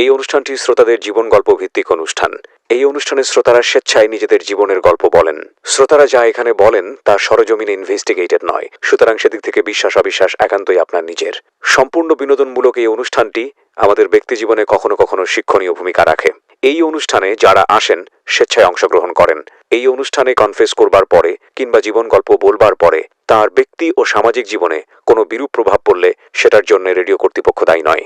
এই অনুষ্ঠানটি শ্রোতাদের জীবন গল্প ভিত্তিক অনুষ্ঠান। এই অনুষ্ঠানে শ্রোতারা স্বেচ্ছায় নিজেদের জীবনের গল্প বলেন। শ্রোতারা যা এখানে বলেন তা সরজমিনে ইনভেস্টিগেটেড নয়, সুতরাং সেদিক থেকে বিশ্বাস অবিশ্বাস একান্তই আপনার নিজের। সম্পূর্ণ বিনোদনমূলক এই অনুষ্ঠানটি আমাদের ব্যক্তিজীবনে কখনো কখনো শিক্ষণীয় ভূমিকা রাখে। এই অনুষ্ঠানে যারা আসেন স্বেচ্ছায় অংশগ্রহণ করেন। এই অনুষ্ঠানে কনফেস করবার পরে কিংবা জীবন গল্প বলবার পরে তার ব্যক্তি ও সামাজিক জীবনে কোনো বিরূপ প্রভাব পড়লে সেটার জন্য রেডিও কর্তৃপক্ষ দায়ী নয়।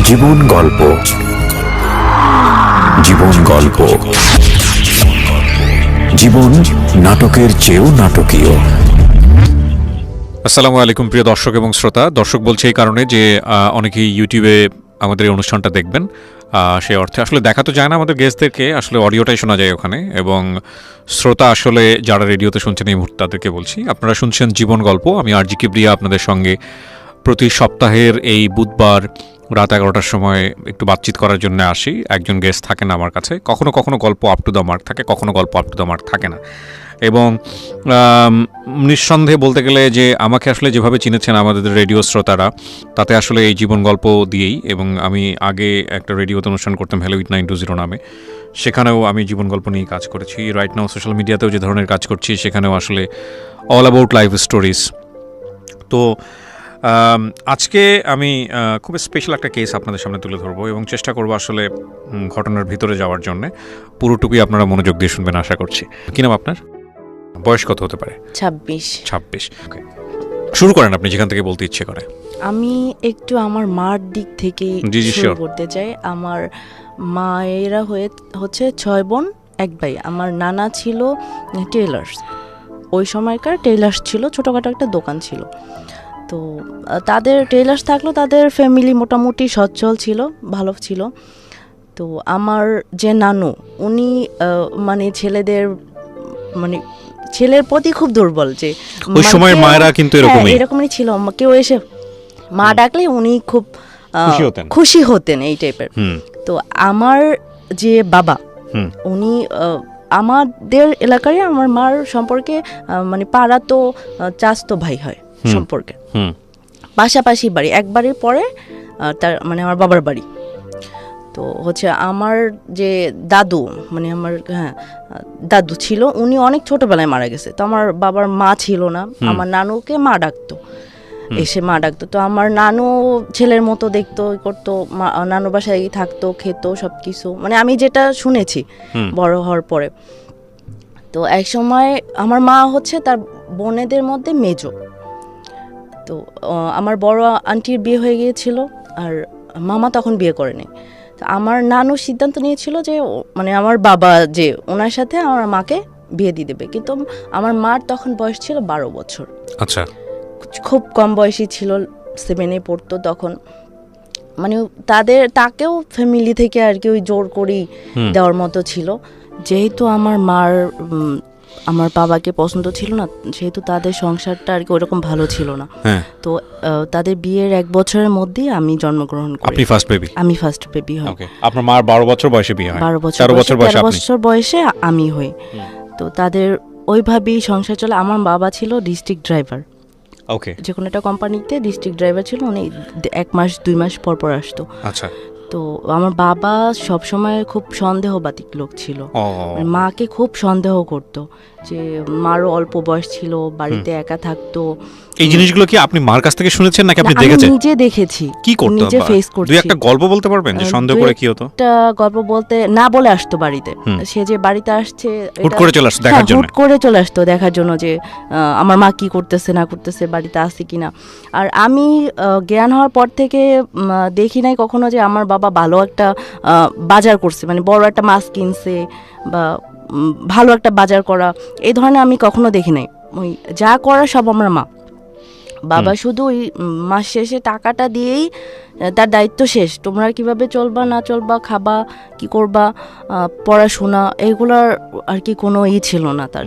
জীবন গল্প, জীবন গল্প, জীবন নাটকের চেয়েও নাটকীয়। আসসালামু আলাইকুম প্রিয় দর্শক এবং শ্রোতা। দর্শক বলছে এই কারণে যে অনেকেই ইউটিউবে আমাদের এই অনুষ্ঠানটা দেখবেন, সে অর্থে আসলে দেখা তো যায় না আমাদের গেস্টদেরকে, আসলে অডিওটাই শোনা যায় ওখানে। এবং শ্রোতা আসলে যারা রেডিওতে শুনছেন এই মুহূর্তে তাদেরকে বলছি, আপনারা শুনছেন জীবন গল্প। আমি আরজি কিবরিয়া আপনাদের সঙ্গে প্রতি সপ্তাহের এই বুধবার রাত 11টার সময় একটু বাতচিত করার জন্য আসি। একজন গেস্ট থাকেন আমার কাছে, কখনো কখনো গল্প আপ টু দ্য মার্ক থাকে, কখনো গল্প আপ টু দ্য মার্ক থাকে না। এবং নিঃসন্দেহে বলতে গেলে যে আমাকে আসলে যেভাবে চিনেছেন আমাদের রেডিও শ্রোতারা, তাতে আসলে এই জীবন গল্প দিয়েই। এবং আমি আগে একটা রেডিওতে অনুষ্ঠান করতাম হ্যালো উইথ 920 নামে, সেখানেও আমি জীবন গল্প নিয়ে কাজ করেছি। রাইট নাও সোশ্যাল মিডিয়াতেও যে ধরনের কাজ করছি সেখানেও আসলে অল অ্যাবাউট লাইফ স্টোরিজ। তো আজকে আমি খুব স্পেশাল একটা কেস আপনাদের সামনে তুলে ধরবো এবং চেষ্টা করবো আসলে ঘটনার ভিতরে যাওয়ার জন্যে। পুরোটুকুই আপনারা মনোযোগ দিয়ে শুনবেন আশা করছি। কি নাম আপনার? বয়স কত হতে পারে? 26। ওকে, শুরু করেন আপনি যেখান থেকে বলতে ইচ্ছে করে। আমি একটু আমার মার দিক থেকে শুরু করতে চাই। আমার মায়েরা হচ্ছে 6 বোন 1 ভাই। আমার নানা ছিল টেইলার্স, ওই সময়কার টেইলার্স ছিল, ছোটোখাটো একটা দোকান ছিল। তো তাদের টেইলার্স থাকলেও তাদের ফ্যামিলি মোটামুটি সচ্ছল ছিল, ভালো ছিল। তো আমার যে নানু, উনি মানে মানে ছেলের প্রতি খুব দুর্বল, যে ওই সময়ের মায়েরা কিন্তু এরকমই ছিল। কেউ এসে মা ডাকলে উনি খুব খুশি হতেন এই টাইপের। তো আমার যে বাবা, উনি আমাদের এলাকায় আমার মার সম্পর্কে মানে পাড়া তো চাচতো ভাই হয় সম্পর্কে, পাশাপাশি বাড়ি, এক বাড়ির পরে তার মানে আমার বাবার বাড়ি। তো হচ্ছে আমার যে দাদু, মানে আমার দাদু ছিল, উনি অনেক ছোটবেলায় মারা গেছে। তো আমার বাবার মা ছিল না, আমার নানুকে মা ডাকতো, এসে মা ডাকতো। তো আমার নানু ছেলের মতো দেখতো, করতো, নানু বাসায় থাকতো, খেতো সব কিছু, মানে আমি যেটা শুনেছি বড় হওয়ার পরে। তো এক সময় আমার মা হচ্ছে তার বোনেদের মধ্যে মেজো। তো আমার বড় আন্টির বিয়ে হয়ে গিয়েছিল, আর মামা তখন বিয়ে করেনি। তো আমার নানু সিদ্ধান্ত নিয়েছিল যে মানে আমার বাবা যে ওনার সাথে আমার মাকে বিয়ে দিয়ে দেবে। কিন্তু আমার মার তখন বয়স ছিল 12 বছর। আচ্ছা, খুব কম বয়সী ছিল, 7-এ পড়তো তখন। মানে তাকেও ফ্যামিলি থেকে আর কি ওই জোর করেই দেওয়ার মতো ছিল। যেহেতু আমার বাবাকে পছন্দ ছিল না, সেহেতু তাদের সংসারটা আর কি ওরকম ভালো ছিল না। তো তাদের বিয়ের 1 বছরের মধ্যেই আমি জন্মগ্রহণ করি। আপনি ফার্স্ট বেবি? আমি ফার্স্ট বেবি হই। আপনার মার 12 বছর বয়সে বিয়ে হয়? 13 বছর বয়সে আমি হই। তো তাদের ওইভাবেই সংসার চলে। আমার বাবা ছিল ডিস্ট্রিক্ট ড্রাইভার, ওকে, যে কোনো একটা কোম্পানিতে ডিস্ট্রিক্ট ড্রাইভার ছিল। উনি 1 মাস 2 মাস পর পর আসতো। আচ্ছা। তো আমার বাবা সবসময় খুব সন্দেহবাতিক লোক ছিল, মাকে খুব সন্দেহ করতো, যে মারও অল্প বয়স ছিল, বাড়িতে একা থাকতো। এই জিনিসগুলো কি আপনি মার কাছ থেকে শুনেছেন নাকি আপনি দেখেছেন? নিজে দেখেছি, কি করতো, নিজে ফেস করছি। দুই একটা গল্প বলতে পারবেন যে সন্দেহ করে কি হতো? একটা গল্প বলতে না বলে আসতো বাড়িতে, সে যে বাড়িতে আসছে হুট করে চলে আসতো দেখার জন্য, হুট করে চলে আসতো দেখার জন্য যে আমার মা কি করতেছে না করতেছে, বাড়িতে আছে কিনা। আর আমি জ্ঞান হওয়ার পর থেকে দেখি নাই কখনো যে আমার বাবা ভালো একটা বাজার করছে, মানে বড় একটা মাছ কিনছে বা ভালো একটা বাজার করা, এই ধরনের আমি কখনো দেখি নাই। ওই যা করা সব আমার মা। বাবা শুধু ওই মাস শেষে টাকাটা দিয়েই তার দায়িত্ব শেষ, তোমরা কিভাবে চলবা না চলবা, খাবা কি করবা, পড়াশোনা, এগুলোর আর কি কোনো ছিল না তার।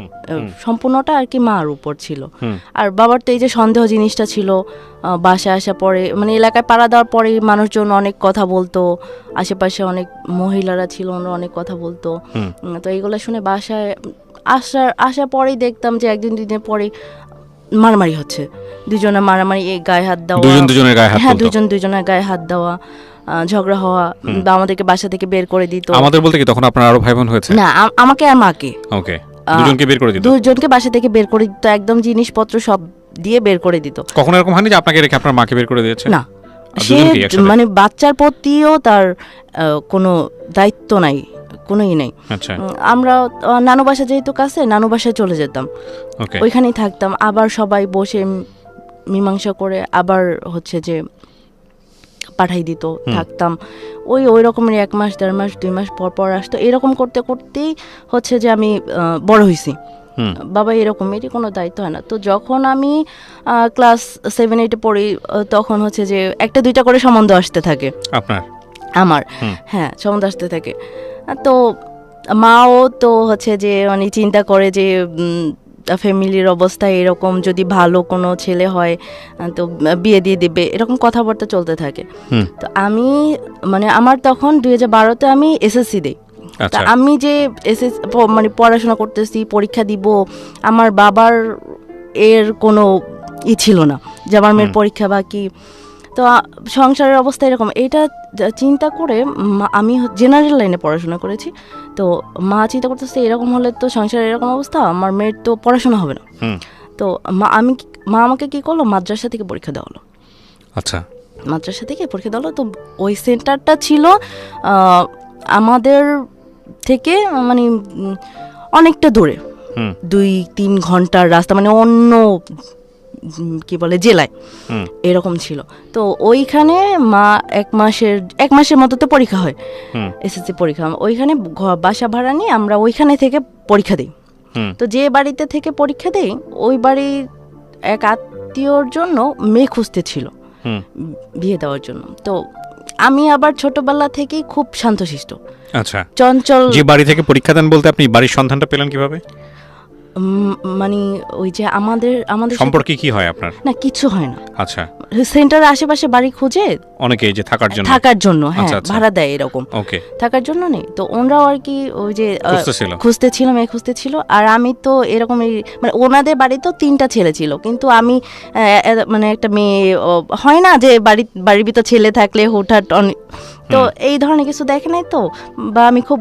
সম্পূর্ণটা আর কি মার উপর ছিল। আর বাবার তো এই যে সন্দেহ জিনিসটা ছিল, বাসায় আসা পরে মানে এলাকায় পাড়া দেওয়ার পরে মানুষজন অনেক কথা বলতো, আশেপাশে অনেক মহিলারা ছিল, ওরা অনেক কথা বলতো। তো এইগুলো শুনে বাসায় আসার পরেই দেখতাম যে 1-2 দিনের পরে মারামারি হচ্ছে, দুজনে মারামারি, গায়ে হাত দেওয়া, দুজনের গায়ে হাত, হ্যাঁ দুজনের গায়ে হাত দেওয়া, ঝগড়া হওয়া, বা আমাদেরকে বাসা থেকে বের করে দিত। আমাদের বলতে কি তখন আপনার আরো ভাই বোন হয়েছে? না, আমাকে আর মাকে, ওকে, দুজনকে বের করে দিত, দুজনকে বাসা থেকে বের করে দিত, একদম জিনিসপত্র সব দিয়ে বের করে দিত। কখনো এরকম হয়নি যে আপনাকে রেখে আপনার মাকে বের করে দিয়েছে? না, সে মানে বাচ্চার প্রতিও তার কোনো দায়িত্ব নাই, কোনোই নেই। আচ্ছা, আমরা নানু বাসা যেহেতু কাছে, নানু বাসায় চলে যেতাম, ওইখানেই থাকতাম, আবার সবাই বসে মীমাংসা করে আবার হচ্ছে যে পাঠাই দিত, থাকতাম। ওই রকমের 1 মাস 1.5 মাস 2 মাস পর পর আসতো। এরকম করতে করতেই হচ্ছে যে আমি বড় হয়েছি। বাবা এরকম, এটি কোনো দায়িত্ব হয় না। তো যখন আমি ক্লাস 7-8 পড়ি, তখন হচ্ছে যে 1-2টা করে সম্বন্ধ আসতে থাকে আমার, হ্যাঁ সম্বন্ধ আসতে থাকে। তো মাও তো হচ্ছে যে মানে চিন্তা করে যে ফ্যামিলির অবস্থা এরকম, যদি ভালো কোনো ছেলে হয় তো বিয়ে দিয়ে দেবে, এরকম কথাবার্তা চলতে থাকে। তো আমি মানে আমার তখন 2012-তে আমি এসএসসি দিই। তা আমি যে মানে পড়াশোনা করতেছি, পরীক্ষা দিব, আমার বাবার এর কোনো ছিল না যে আমার মেয়ের পরীক্ষা বাকি। তো সংসারের অবস্থা এরকম, এইটা চিন্তা করে আমি জেনারেল লাইনে পড়াশোনা করেছি। তো মা চিন্তা করতেছে এরকম হলে তো সংসারের এরকম অবস্থা, আমার মেয়ের তো পড়াশোনা হবে না। তো মা আমাকে কি করলো, মাদ্রাসা থেকে পরীক্ষা দেওয়া হলো। আচ্ছা, মাদ্রাসা থেকে পরীক্ষা দেওয়া হলো। তো ওই সেন্টারটা ছিল আমাদের থেকে মানে অনেকটা দূরে, 2-3 ঘন্টার রাস্তা, মানে অন্য কি বলে জেলায় এরকম ছিল। তো ওইখানে মা 1 মাসের মতো তো পরীক্ষা হয়, এসএসসি পরীক্ষা, ওইখানে বাসা ভাড়া নিয়ে আমরা ওইখানে থেকে পরীক্ষা দিই। তো যে বাড়িতে থেকে পরীক্ষা দেই, ওই বাড়ির এক আত্মীয়র জন্য মেয়ে খুঁজতে ছিল বিয়ে দেওয়ার জন্য। তো আমি আবার ছোটবেলা থেকেই খুব শান্তশিষ্ট, আচ্ছা চঞ্চল। যে বাড়ি থেকে পরীক্ষা দেন বলতে আপনি বাড়ির সন্ধানটা পেলেন কিভাবে? মানে ওই যে আমাদের সম্পর্কে কি হয় আপনার? না, কিছু হয় না। আচ্ছা, সেন্টারের আশেপাশে বাড়ি খুঁজে অনেকে যে থাকার জন্য, হ্যাঁ ভাড়া দেয় এরকম, ওকে, থাকার জন্য নেই। তো ওনারাও আর কি ওই যে খুঁজতেছিল, মেয়ে খুঁজতেছিল। আর আমি তো এরকম মানে ওনাদের বাড়িতেও 3টা ছেলে ছিল, কিন্তু আমি মানে একটা মেয়ে হয় না যে বাড়ির ভিতর ছেলে থাকলে হুটহাট, তো এই ধরনের কিছু দেখে নাই তো, বা আমি খুব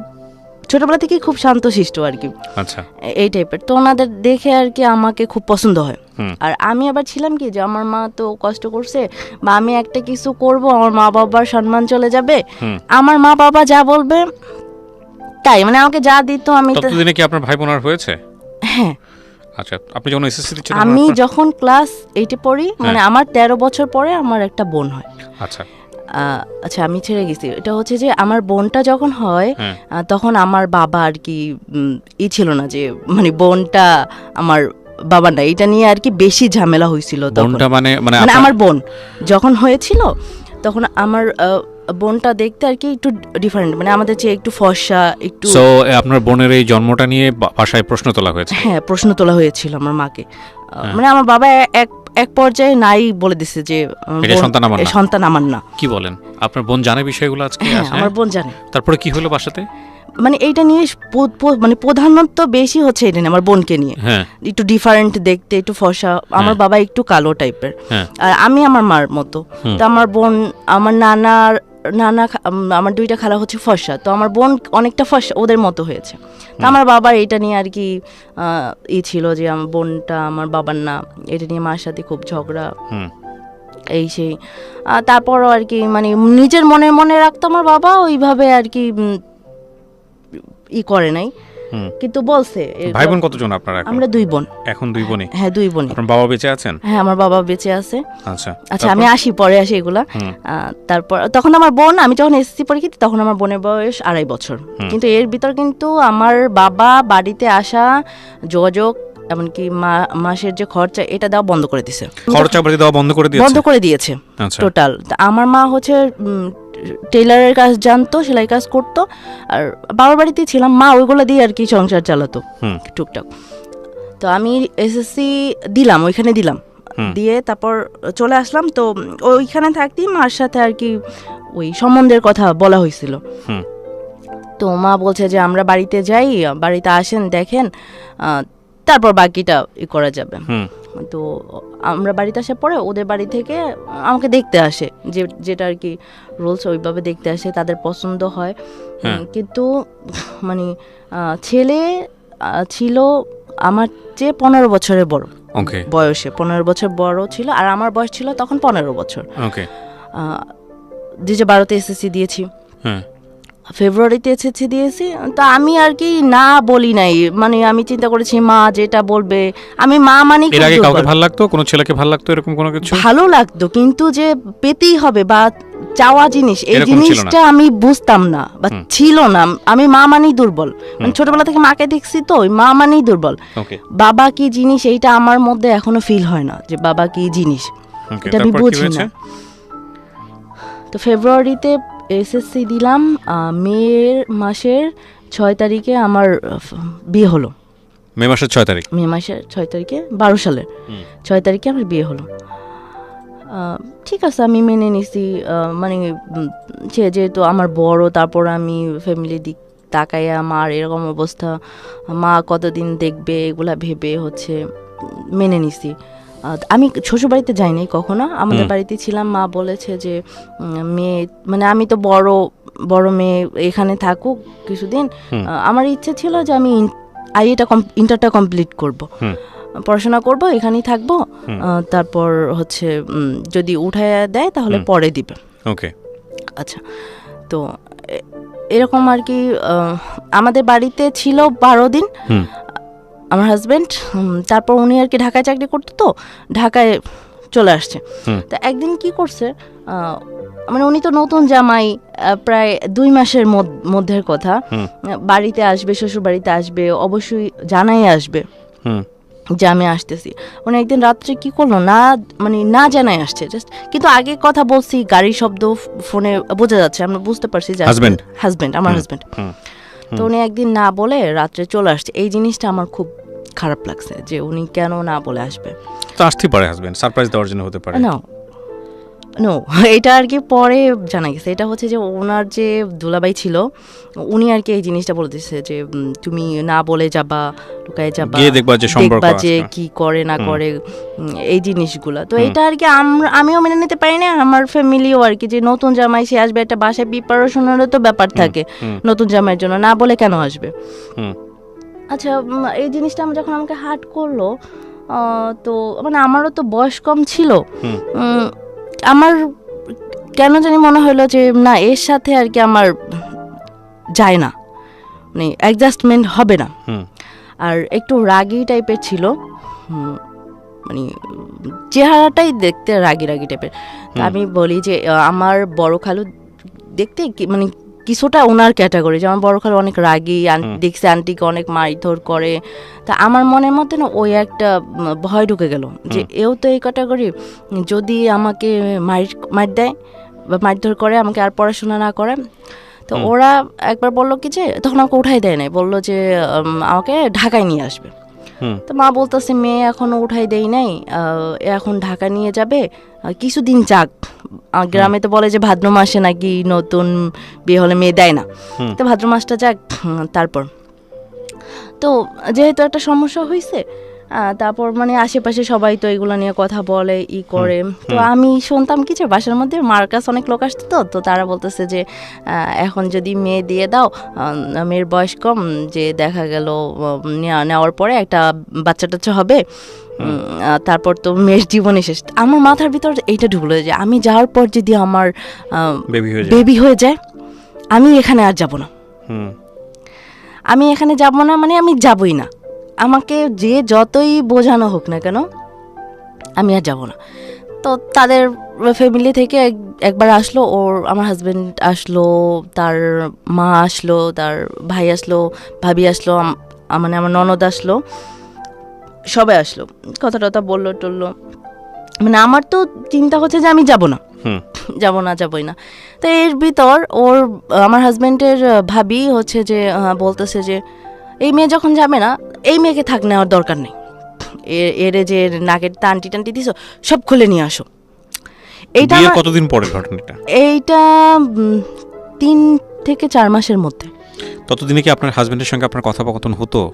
ছোটবেলা থেকেই খুব শান্তশিষ্ট আর কি, আচ্ছা এই টাইপের। তো ওনাদের দেখে আর কি আমাকে খুব পছন্দ হয়। আর আমি আবার ছিলাম কি যে আমার মা তো কষ্ট করছে, বা আমি একটা কিছু করব, আমার মা বাবার সম্মান চলে যাবে, আমার মা বাবা যা বলবে তাই, মানে আমাকে যা দিত আমি। ততদিনে কি আপনার ভাই বোন আর হয়েছে? হ্যাঁ। আচ্ছা, আপনি যখন এসএসসি দিচ্ছেন, আমি যখন ক্লাস 8-এ পড়ি, মানে আমার 13 বছর পরে আমার একটা বোন হয়। আচ্ছা আচ্ছা, আমি ছেড়ে গেছি। এটা হচ্ছে যে আমার বোনটা যখন হয়, তখন আমার বাবা আর কি ছিল না যে মানে বোনটা আমার বাবা না, এটা নিয়ে আর কি বেশি ঝামেলা হয়েছিল তখন। মানে আমার বোন যখন হয়েছিল, তখন আমার বোনটা দেখতে আর কি একটু ডিফারেন্ট, মানে আমাদের চেয়ে একটু ফর্সা, একটু। সো আপনার বোনের এই জন্মটা নিয়ে বাসায় প্রশ্ন তোলা হয়েছে? হ্যাঁ, প্রশ্ন তোলা হয়েছিল আমার মাকে। মানে আমার বাবা এক পর্যায়ে নাই বলে দিছে যে সন্তান আমার না। কি বলেন? আপনার বোন জানে বিষয়গুলো আজকে? আমার বোন জানে। তারপরে কি হলো বাসাতে? মানে এইটা নিয়ে মানে প্রধানত বেশি হচ্ছে এটা নিয়ে, আমার বোনকে নিয়ে। একটু ডিফারেন্ট দেখতে, একটু ফর্সা, আমার বাবা একটু কালো টাইপের, আর আমি আমার মার মতো। তো আমার বোন, আমার নানা আমার 2টা খালা হচ্ছে ফর্সা, তো আমার বোন অনেকটা ফর্সা ওদের মতো হয়েছে। তো আমার বাবার এটা নিয়ে আর কি ছিল যে আমার বোনটা আমার বাবার না, এটা নিয়ে মার সাথে খুব ঝগড়া, এই সেই। তারপরও আর কি মানে নিজের মনে রাখতো আমার বাবা, ওইভাবে আর কি করে নাই, কিন্তু বলছে। ভাই বোন কতজন আপনার? আমরা 2 বোন। এখন 2 বোনই? হ্যাঁ, 2 বোনই। আপনার বাবা বেঁচে আছেন? হ্যাঁ, আমার বাবা বেঁচে আছে। আচ্ছা, আমি পরে আসি এগুলা। তারপর তখন আমার বোন, আমি যখন এসএসসি পরীক্ষা দিই, তখন আমার বোনের বয়স 2.5 বছর। কিন্তু এর ভিতর কিন্তু আমার বাবা বাড়িতে আসা, যোগাযোগ, এমনকি মাসের যে খরচা, এটা দেওয়া বন্ধ করে দিয়েছে। বন্ধ করে দিয়েছে টোটাল। আমার মা হচ্ছে টেইলারের কাজ জানতো, সেলাই কাজ করতো, আর বাবার বাড়িতেই ছিলাম, মা ওইগুলো দিয়ে আর কি সংসার চালাতো টুকটাক। তো আমি এসএসসি দিলাম, ওইখানে দিলাম, দিয়ে তারপর চলে আসলাম। তো ওইখানে থাকতেই মার সাথে আর কি ওই সম্বন্ধের কথা বলা হয়েছিল। তো মা বলছে যে আমরা বাড়িতে যাই, বাড়িতে আসেন, দেখেন, তারপর বাকিটা করা যাবে। তো আমরা বাড়িতে আসার পরে ওদের বাড়ি থেকে আমাকে দেখতে আসে, যেটা আর কি রুলস, ওইভাবে দেখতে আসে, তাদের পছন্দ হয়। কিন্তু মানে ছেলে ছিল আমার চেয়ে 15 বছরের বড় বয়সে, 15 বছর বড় ছিল, আর আমার বয়স ছিল তখন 15 বছর। 2012-তে এসএসসি দিয়েছি, ফেব্রুয়ারিতে এসএসসি দিয়েছি। তো আমি আর কি না বলি নাই, মানে আমি চিন্তা করেছি মা যেটা বলবে, আমি মা মানে এর আগে কাউকে ভালো লাগতো, কোনো ছেলেকে ভালো লাগতো এরকম কোনো কিছু? ভালো লাগতো, কিন্তু যে পেতেই হবে বা চাওয়া জিনিস, এই জিনিসটা আমি বুঝতাম না বা ছিল না। আমি মা মানেই দুর্বল, মানে ছোটবেলা থেকে মাকে দেখছি, তো মা মানেই দুর্বল। বাবা কি জিনিস এইটা আমার মধ্যে এখনো ফিল হয় না, যে বাবা কি জিনিস এটা আমি বুঝি না। তো ফেব্রুয়ারিতে এসএসসি দিলাম, মে মাসের 6 তারিখে আমার বিয়ে হলো। মে মাসের 6 তারিখ? মে মাসের 6 তারিখে, 12 সালের 6 তারিখে আমার বিয়ে হলো। ঠিক আছে, আমি মেনে নিছি, মানে যেহেতু আমার বড়, তারপর আমি ফ্যামিলির দিক তাকাইয়া মার এরকম অবস্থা, মা কতদিন দেখবে এগুলা ভেবে হচ্ছে মেনে নিছি। আমি শ্বশুরবাড়িতে যাইনি কখনো, আমাদের বাড়িতে ছিলাম। মা বলেছে যে মেয়ে, মানে আমি তো বড় মেয়ে, এখানে থাকুক কিছুদিন। আমার ইচ্ছে ছিল যে আমি ইন্টারটা কমপ্লিট করব, পড়াশোনা করব, এখানেই থাকবো, তারপর হচ্ছে যদি উঠায় দেয় তাহলে পরে দিবে। ওকে, আচ্ছা। তো এরকম আর কি আমাদের বাড়িতে ছিল 12 দিন আমার হাজব্যান্ড। তারপর উনি আর কি ঢাকায় চাকরি করতো, তো ঢাকায় চলে আসছে। তো একদিন কি করছে, মানে উনি তো নতুন জামাই, প্রায় 2 মাসের মধ্যের কথা, বাড়িতে আসবে, শ্বশুর বাড়িতে আসবে, অবশ্যই জানাই আসবে যে আমি আসতেছি। উনি একদিন রাত্রে কি করলো, মানে না জানাই আসছে জাস্ট, কিন্তু আগে কথা বলছি, গাড়ির শব্দ ফোনে বোঝা যাচ্ছে, আমরা বুঝতে পারছি যে হাজব্যান্ড, আমার হাজব্যান্ড। তো উনি একদিন না বলে রাত্রে চলে আসছে। এই জিনিসটা আমার খুব খারাপ লাগছে যে উনি কেন না বলে আসবে। তো আসতেই পারে হাজব্যান্ড, সারপ্রাইজ দেওয়ার জন্য হতে পারে। নো, এটা আর কি পরে জানা গেছে। এটা হচ্ছে যে ওনার যে দুলাভাই ছিল, উনি আর কি এই জিনিসটা বলে দিচ্ছে যে তুমি না বলে যাবা, লুকায় যাবা, দেখবা যে কি করে না করে, এই জিনিসগুলো। তো এটা আর কি আমিও মেনে নিতে পারি না, আমার ফ্যামিলিও আর কি, যে নতুন জামাই সে আসবে, একটা বাসায় প্রিপারেশনেরও তো ব্যাপার থাকে, নতুন জামাইয়ের জন্য না বলে কেন আসবে। আচ্ছা, এই জিনিসটা যখন আমাকে হার্ট করলো, তো মানে আমারও তো বয়স কম ছিল, আমার কেন জানি মনে হলো যে না, এর সাথে আর কি আমার যায় না, মানে অ্যাডজাস্টমেন্ট হবে না। আর একটু রাগী টাইপের ছিল, মানে চেহারাটাই দেখতে রাগী টাইপের। তো আমি বলি যে আমার বড় খালু দেখতে মানে কিছুটা ওনার ক্যাটাগরি, যে আমার বড় খালু অনেক রাগী, দেখছে আন্টিকে অনেক মারধর করে। তা আমার মনের মধ্যে না ওই একটা ভয় ঢুকে গেল যে এও তো এই ক্যাটাগরি, যদি আমাকে মার দেয় বা মারধর করে, আমাকে আর পড়াশোনা না করে। তো ওরা একবার বললো কি যে, তখন আমাকে উঠাই দেয় নাই, বললো যে আমাকে ঢাকায় নিয়ে আসবে। তো মা বলতেছে মেয়ে এখনো উঠাই দেই নাই, এখন ঢাকা নিয়ে যাবে, কিছুদিন যাক। গ্রামে তো বলে যে ভাদ্র মাসে নাকি নতুন বিয়ে হলে মেয়ে দেয় না, তো ভাদ্র মাসটা যাক। তারপর তো যেহেতু একটা সমস্যা হয়েছে, তারপর মানে আশেপাশে সবাই তো এগুলো নিয়ে কথা বলে, করে। তো আমি শুনতাম কি যে বাসার মধ্যে মার কাছে অনেক লোক আসতো, তো তারা বলতেছে যে এখন যদি মেয়ে দিয়ে দাও, মেয়ের বয়স কম, যে দেখা গেল নেওয়ার পরে একটা বাচ্চা টাচ্চা হবে, তারপর তো মেয়ের জীবনে শেষ। আমার মাথার ভিতর এইটা ঢুকলো যে আমি যাওয়ার পর যদি আমার বেবি হয়ে যায়, আমি এখানে আর যাব না, আমি এখানে যাব না, মানে আমি যাবই না। আমাকে যে যতই বোঝানো হোক না কেন, আমি আর যাব না। তো তাদের ফ্যামিলি থেকে একবার আসলো, আমার হাজব্যান্ড আসলো, তার মা আসলো, তার ভাই আসলো, ভাবি আসলো, মানে আমার ননদ আসলো, সবাই আসলো, কথা টথা বললো টললো। মানে আমার তো চিন্তা হচ্ছে যে আমি যাবই না। তো এর ভিতর আমার হাজব্যান্ডের ভাবি হচ্ছে যে বলতেছে যে এই মেয়ে যখন যাবে না, এই মেয়েকে থাক নেওয়ার দরকার নেই, এর যে নাকের টানটি দিছো সব খুলে নিয়ে আসো। এইটা কতদিন পরে ঘটনাটা? এইটা 3 থেকে 4 মাসের মধ্যে। ততদিনে কি আপনার হাজবেন্ডের সঙ্গে আপনার কথোপকথন হতো, ও-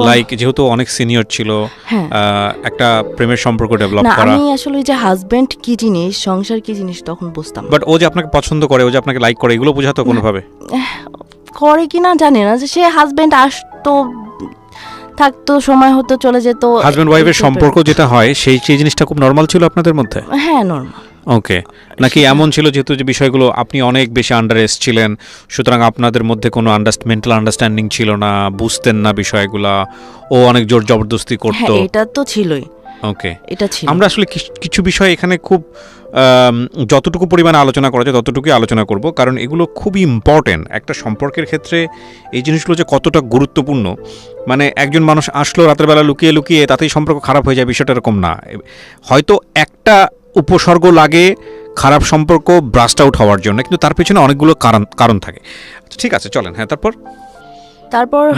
লাইক যেহেতু অনেক সিনিয়র ছিল, হ্যাঁ। একটা প্রেমের সম্পর্ক ডেভেলপ না, করা, আমি আসলে ওই যে হাজবেন্ড কি জিনিস, সংসার কি জিনিস তখন বুঝতাম না। বাট ও যে আপনাকে পছন্দ করে, ও যে আপনাকে লাইক করে, এগুলো বোঝাতো কোনোভাবে? করে কিনা জানি না, যে সে হাজবেন্ড আসতো, থাকতো, সময় হতো, চলে যেত। হাজবেন্ড ওয়াইফের সম্পর্ক যেটা হয় সেই সেই জিনিসটা খুব নর্মাল ছিল আপনাদের মধ্যে? হ্যাঁ, নর্মাল। ওকে, নাকি এমন ছিল যেহেতু যে বিষয়গুলো আপনি অনেক বেশি আন্ডার এজ ছিলেন, সুতরাং আপনাদের মধ্যে কোনো মেন্টাল আন্ডারস্ট্যান্ডিং ছিল না, বুঝতেন না বিষয়গুলা, ও অনেক জোর জবরদস্তি হ্যাঁ, করতো? এটা তো ছিলই। ওকে, এটা ছিল। আমরা আসলে কিছু বিষয় এখানে খুব যতটুকু পরিমাণে আলোচনা করা যায় ততটুকুই আলোচনা করব, কারণ এগুলো খুবই ইম্পর্টেন্ট একটা সম্পর্কের ক্ষেত্রে। এই জিনিসগুলো যে কতটা গুরুত্বপূর্ণ, মানে একজন মানুষ আসলো রাতের বেলা লুকিয়ে লুকিয়ে তাতেই সম্পর্ক খারাপ হয়ে যায়, বিষয়টা এরকম না। হয়তো একটা উপসর্গ লাগে খারাপ সম্পর্ক ব্রাস্ট আউট হওয়ার জন্য, কিন্তু তার পেছনে অনেকগুলো কারণ থাকে। ঠিক আছে, চলেন। হ্যাঁ, তারপর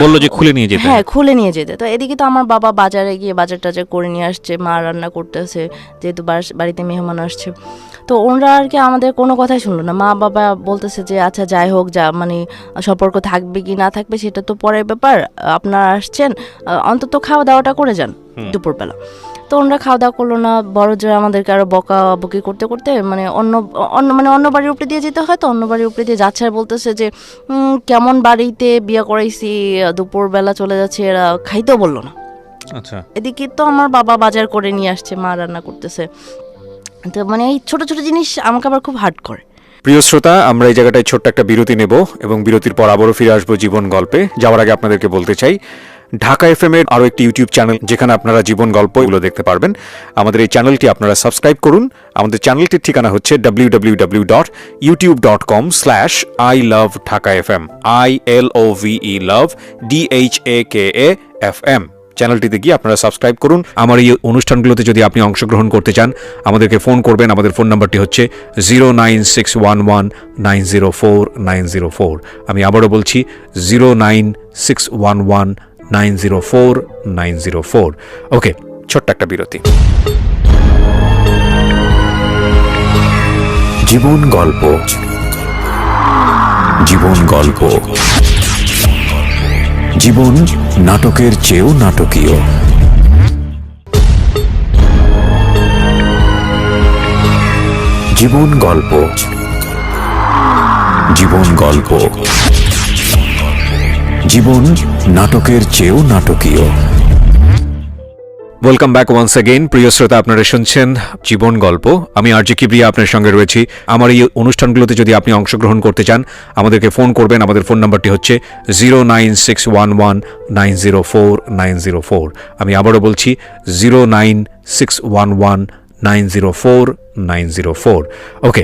বললো যে খুলে নিয়ে যেতে। হ্যাঁ, খুলে নিয়ে যেতে। তো এদিকে তো আমার বাবা বাজারে গিয়ে বাজার টাজার করে নিয়ে আসছে, মা রান্না করতেছে, যেহেতু বাড়িতে মেহমান আসছে। তো ওনারা আর কি আমাদের কোনো কথাই শুনলো না। মা বাবা বলতেছে যে আচ্ছা যাই হোক, যা মানে সম্পর্ক থাকবে কি না থাকবে সেটা তো পরের ব্যাপার, আপনারা আসছেন, অন্তত খাওয়া দাওয়াটা করে যান দুপুরবেলা। তো ওনারা খাওয়া দাওয়া করলো না, বড় জোর আমাদেরকে আরো বকাবকি করতে করতে মানে অন্য বাড়ির উপরে দিয়ে যেতে হয়, তো অন্য বাড়ির উপরে দিয়ে যাচ্ছে, আর বলতেছে যে কেমন বাড়িতে বিয়ে করাইছি, দুপুরবেলা চলে যাচ্ছে, এরা খাইতেও বললো না। আচ্ছা, এদিকে তো আমার বাবা বাজার করে নিয়ে আসছে, মা রান্না করতেছে। তো মানে এই ছোট ছোট জিনিস আমাকে আবার খুব হার্ট করে। প্রিয় শ্রোতা, আমরা এই জায়গাটায় ছোট্ট একটা বিরতি নেব এবং বিরতির পর আবারও ফিরে আসবো জীবন গল্পে। যাওয়ার আগে আপনাদেরকে বলতে চাই, ঢাকা এফএম এর আরও একটি ইউটিউব চ্যানেল যেখানে আপনারা জীবন গল্পগুলো দেখতে পারবেন। আমাদের এই চ্যানেলটি আপনারা সাবস্ক্রাইব করুন। আমাদের চ্যানেলটির ঠিকানা হচ্ছে www.youtube.com/ilovedhakafm ILOVE love DHAKAFM। চ্যানেলটিতে গিয়ে আপনারা সাবস্ক্রাইব করুন। আমার এই অনুষ্ঠানগুলোতে যদি আপনি অংশগ্রহণ করতে চান, আমাদেরকে ফোন করবেন। আমাদের ফোন নাম্বারটি হচ্ছে 09611904904। আমি আবারও বলছি 09611904904। ওকে, ছোট্ট একটা বিরতি। জীবন গল্প, জীবন গল্প, জীবন নাটকের চেয়েও নাটকীয়। জীবন গল্প, জীবন গল্প, জীবন নাটকের চেয়েও নাটকীয়। Welcome back once again. প্রিয় শ্রোতা, আপনারা শুনছেন জীবন গল্প। আমি আরজে কিবরিয়া আপনার সঙ্গে রয়েছি। আমার এই অনুষ্ঠানগুলোতে যদি আপনি অংশগ্রহণ করতে চান, আমাদেরকে ফোন করবেন। আমাদের ফোন নাম্বারটি হচ্ছে 09611904904। আমি আবারও বলছি 09611904904। ওকে,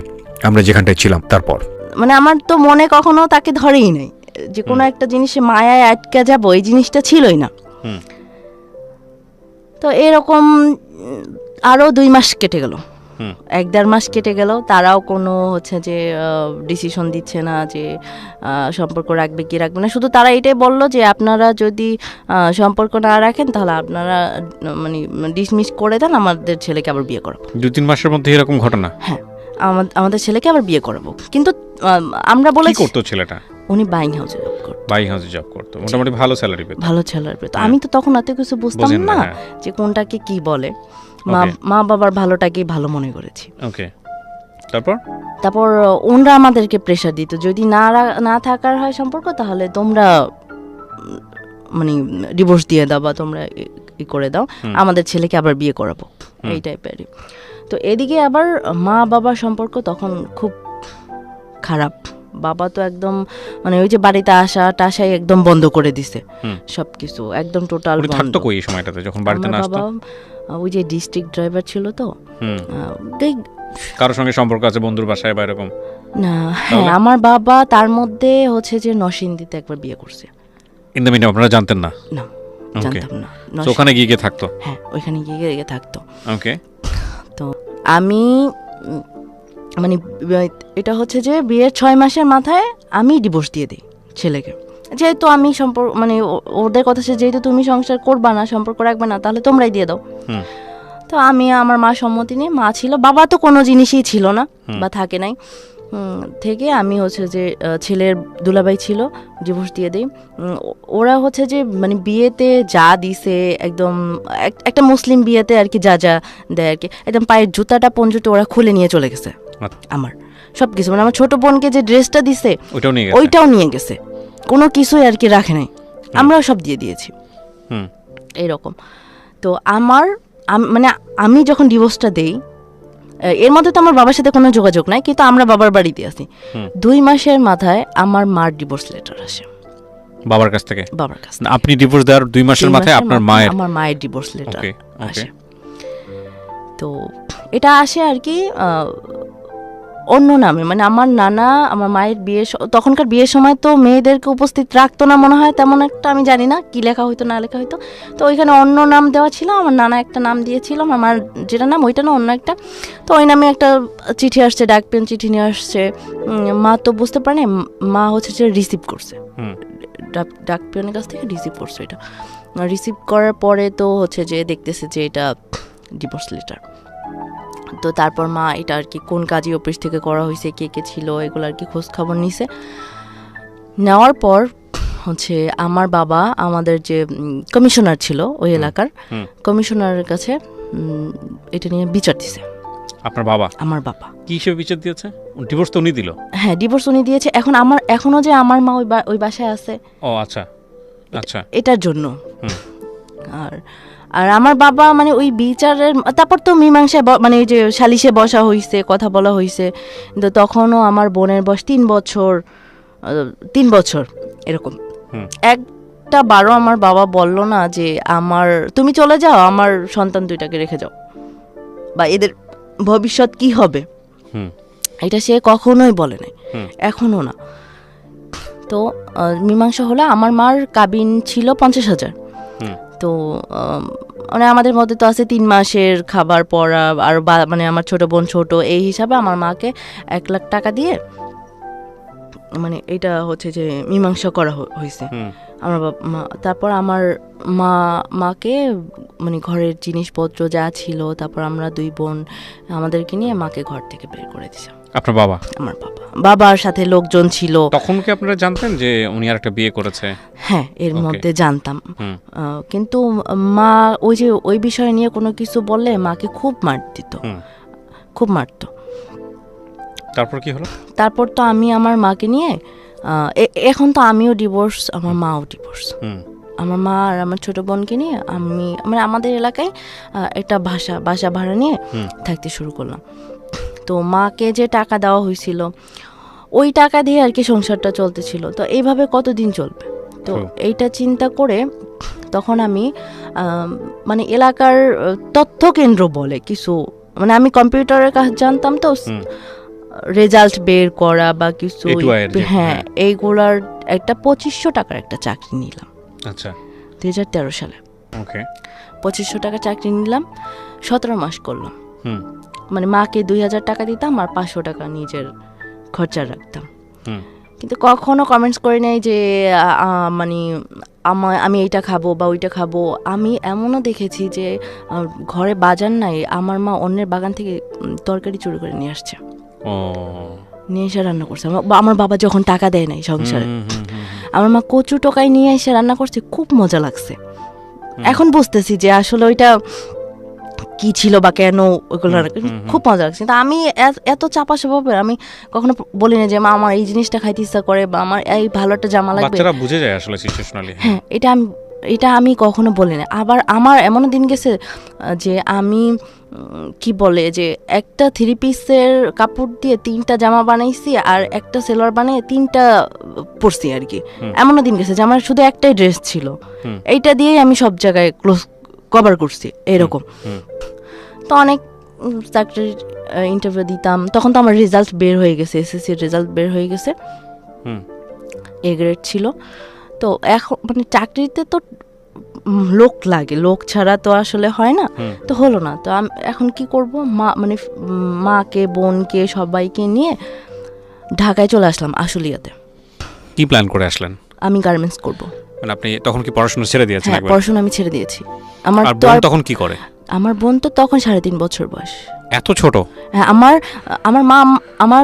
আমরা যেখানটায় ছিলাম তারপর মানে আমার তো মনে কখনো তাকে ধরেই নাই, যে কোনো একটা জিনিসে মায়ায় আটকে যাবো, এই জিনিসটা ছিলই না। তো এরকম আরও 2 মাস কেটে গেল, 1-1.5 মাস কেটে গেল। তারাও কোনো হচ্ছে যে ডিসিশন দিচ্ছে না যে সম্পর্ক রাখবে কি রাখবে না। শুধু তারা এটাই বললো যে আপনারা যদি সম্পর্ক না রাখেন তাহলে আপনারা মানে ডিসমিস করে দেন, আমাদের ছেলেকে আবার বিয়ে করাবো। 2-3 মাসের মধ্যে এরকম ঘটনা? হ্যাঁ, আমাদের ছেলেকে আবার বিয়ে করাবো। কিন্তু আমরা বলেছি, কি করতো ছেলেটা? উনি বাইং হাউসে জব করতো। বাইং হাউসে জব করতো, মোটামুটি ভালো স্যালারি পেত। ভালো স্যালারি পেত। আমি তো তখন এত কিছু বুঝতাম না যে কোনটাকে কি বলে। মা বাবার ভালোটাকেই ভালো মনে করেছি। ওকে, তারপর ওনরা আমাদেরকে প্রেশার দিত, যদি না থাকার হয় সম্পর্ক তাহলে তোমরা মানে ডিভোর্স দিয়ে দাও বা তোমরা ই করে দাও, আমাদের ছেলেকে আবার বিয়ে করাবো, এই টাইপেরই। তো এদিকে আবার মা বাবার সম্পর্ক তখন খুব খারাপ। বাবা তো একদম মানে ওই যে বাড়িতে আসাই একদম বন্ধ করে দিছে, সবকিছু একদম টোটাল বন্ধ। থাকতো কই এই সময়টাতে যখন বাড়িতে না আসতো? ওই যে ডিস্ট্রিক্ট ড্রাইভার ছিল, তো কারোর সঙ্গে সম্পর্ক আছে বন্ধুর বাসায় বা এরকম না? হ্যাঁ, আমার বাবা তার মধ্যে হচ্ছে যে নরসিংদীতে একবার বিয়ে করছে। ইন দ্য মিন আপনারা জানতেন না? না, জানতাম না। ওখানে গিয়ে থাকতো? হ্যাঁ, ওইখানে গিয়ে থাকতো। ওকে, তো আমি মানে এটা হচ্ছে যে বিয়ের 6 মাসের মাথায় আমি ডিভোর্স দিয়ে দিই ছেলেকে। যেহেতু আমি সম্পর্ক মানে ওদের কথা সে, যেহেতু তুমি সংসার করবা না, সম্পর্ক রাখবে না, তাহলে তোমরাই দিয়ে দাও। তো আমি আমার মা সম্মতি নিয়ে, মা ছিল, বাবা তো কোনো জিনিসই ছিল না বা থাকে নাই। থেকে আমি হচ্ছে যে ছেলের দুলাভাই ছিল, ডিভোর্স দিয়ে দেই। ওরা হচ্ছে যে মানে বিয়েতে যা দিছে একদম একটা মুসলিম বিয়েতে আর কি যা যা দেয় আর কি, একদম পায়ের জুতাটা পঞ্জুটা ওরা খুলে নিয়ে চলে গেছে আমার সব কিছু। মানে আমার ছোট বোনকে যে ড্রেসটা দিছে ওইটাও নিয়ে গেছে, কোনো কিছুই আর কি রাখে নাই, আমরাও সব দিয়ে দিয়েছি এইরকম। তো মানে আমি যখন ডিভোর্সটা দেই, এর মধ্যে তো আমার বাবার সাথে কোনো যোগাযোগ নাই, কিন্তু আমরা বাবার বাড়িতে আছি। 2 মাসের মাথায় আমার মার ডিভোর্স লেটার আসে বাবার কাছ থেকে। বাবার কাছ থেকে আপনি ডিভোর্স দেওয়ার 2 মাসের মাথায় আমার মায়ের ডিভোর্স লেটার আসে। তো এটা আসে আর কি অন্য নামে, মানে আমার নানা আমার মায়ের তখনকার বিয়ের সময় তো মেয়েদেরকে উপস্থিত রাখতো না মনে হয় তেমন একটা, আমি জানি না কি লেখা হইতো না লেখা হইতো। তো ওইখানে অন্য নাম দেওয়া ছিল, আমার নানা একটা নাম দিয়েছিল, আমার মার যেটা নাম ওইটা না অন্য একটা। তো ওই নামে একটা চিঠি আসছে, ডাক পেন চিঠি নিয়ে আসছে। মা তো বুঝতে পারে, মা হচ্ছে যে রিসিভ করছে, ডাক পেনের কাছ থেকে রিসিভ করছে। এটা রিসিভ করার পরে তো হচ্ছে যে দেখতেছে যে এটা ডিভোর্স লেটার। তো তারপর মা এটা আর কি কোন কাজী অফিস থেকে করা হয়েছে, কে কে ছিল, এগুলো আর কি খোঁজ খবর নিছে। নেওয়ার পর হচ্ছে আমার বাবা আমাদের যে কমিশনার ছিল ওই এলাকার কমিশনারের কাছে এটা নিয়ে বিচার দিছে। আপনার বাবা? আমার বাবা। কি হিসেবে বিচার দিয়েছে? ডিভোর্স তো উনি দিল? হ্যাঁ, ডিভোর্স উনি দিয়েছে। এখনো যে আমার মা ওই বাসায় আছে। ও আচ্ছা আচ্ছা, এটার জন্য। আর আমার বাবা মানে ওই বিচারের তারপর তো মীমাংসায় মানে ওই যে সালিশে বসা হয়েছে, কথা বলা হয়েছে। কিন্তু তখনও আমার বোনের বয়স 3 বছর এরকম। একটা বারো আমার বাবা বলল না যে তুমি চলে যাও, আমার সন্তান 2টাকে রেখে যাও, বা এদের ভবিষ্যৎ কি হবে, এটা সে কখনোই বলে নাই, এখনো না। তো মীমাংসা হলো, আমার মার কাবিন ছিল 50,000। তো মানে আমাদের মধ্যে তো আছে 3 মাসের খাবার পড়া, আর মানে আমার ছোট বোন ছোট, এই হিসাবে আমার মাকে 1 লাখ টাকা দিয়ে মানে এটা হচ্ছে যে মীমাংসা করা হয়েছে আমার মা। তারপর আমার মাকে মানে ঘরের জিনিসপত্র যা ছিল, তারপর আমরা 2 বোন আমাদেরকে নিয়ে মাকে ঘর থেকে বের করে দিয়েছে। আপনার বাবা? আমার বাবার সাথে লোকজন ছিল। তখন কি আপনারা জানতেন যে উনি আরেকটা বিয়ে করেছে? হ্যাঁ, এর মধ্যে জানতাম, কিন্তু মা ওই বিষয় নিয়ে কোনো কিছু বললে মাকে খুব খুব মারতো। তারপর কি হলো? তারপর তো আমি আমার মাকে নিয়ে এখন তো আমিও ডিভোর্স, আমার মাও ডিভোর্স। আমার মা আর আমার ছোট বোনকে নিয়ে আমি মানে আমাদের এলাকায় একটা বাসা ভাড়া নিয়ে থাকতে শুরু করলাম। তো মাকে যে টাকা দেওয়া হয়েছিল ওই টাকা দিয়ে আর কি সংসারটা চলতেছিল। তো এইভাবে কতদিন চলবে? তো এইটা চিন্তা করে তখন আমি মানে এলাকার তথ্য কেন্দ্র বলে কিছু, মানে আমি কম্পিউটারের কাজ জানতাম, তো রেজাল্ট বের করা বা কিছু, হ্যাঁ, এইগুলার একটা 2500 টাকার একটা চাকরি নিলাম। আচ্ছা, 2013 সালে 2500 টাকা চাকরি নিলাম, 17 মাস করলাম। মানে মাকে 2000 টাকা দিতাম আর 500 টাকা নিজের খরচা রাখতাম। কিন্তু কখনো কমেন্টস করে নাই যে মানে আমি এইটা খাবো বা ওইটা খাবো। আমি এমনও দেখেছি যে ঘরে বাজার নাই, আমার মা অন্যের বাগান থেকে তরকারি চুরি করে নিয়ে আসছে, নিয়ে এসে রান্না করছে। আমার বাবা যখন টাকা দেয় নাই সংসারে, আমার মা কচু টোকাই নিয়ে এসে রান্না করছে, খুব মজা লাগছে। এখন বুঝতেছি যে আসলে ওইটা কি ছিল বা কেন ওইগুলো, খুব মজা লাগছে। কিন্তু আমি এত চাপা স্বভাবের, আমি কখনো বলি না যে মা আমার এই জিনিসটা খাইতে ইচ্ছা করে বা আমার এই ভালো একটা জামা লাগবে। বাচ্চারা বুঝে যায় আসলে সিচুয়েশনালি। হ্যাঁ, এটা আমি কখনো বলি না। আবার আমার এমনও দিন গেছে যে আমি কি বলে যে একটা 3 পিসের কাপড় দিয়ে 3টা জামা বানাইছি আর একটা সেলোয়ার বানিয়ে 3টা পরছি আর কি। এমনও দিন গেছে যে আমার শুধু একটাই ড্রেস ছিল, এইটা দিয়েই আমি সব জায়গায় কভার করছি এরকম। তো অনেক চাকরির ইন্টারভিউ দিতাম, তখন তো আমার রেজাল্ট বের হয়ে গেছে, এসএসসির রেজাল্ট বের হয়ে গেছে, এ গ্রেড ছিল। তো এখন মানে চাকরিতে তো লোক লাগে, লোক ছাড়া তো আসলে হয় না, তো হলো না। তো আমি এখন কি করব, মানে মাকে বোনকে সবাইকে নিয়ে ঢাকায় চলে আসলাম, আশুলিয়াতে। কি প্ল্যান করে আসলেন? আমি গার্মেন্টস করব। মানে আপনি তখন কি পড়াশোনা ছেড়ে দিয়েছেন? হ্যাঁ, পড়াশোনা আমি ছেড়ে দিয়েছি। আমার বোন তখন কি করে? আমার বোন তো তখন 3.5 বছর বয়স। এত ছোট? হ্যাঁ, আমার মা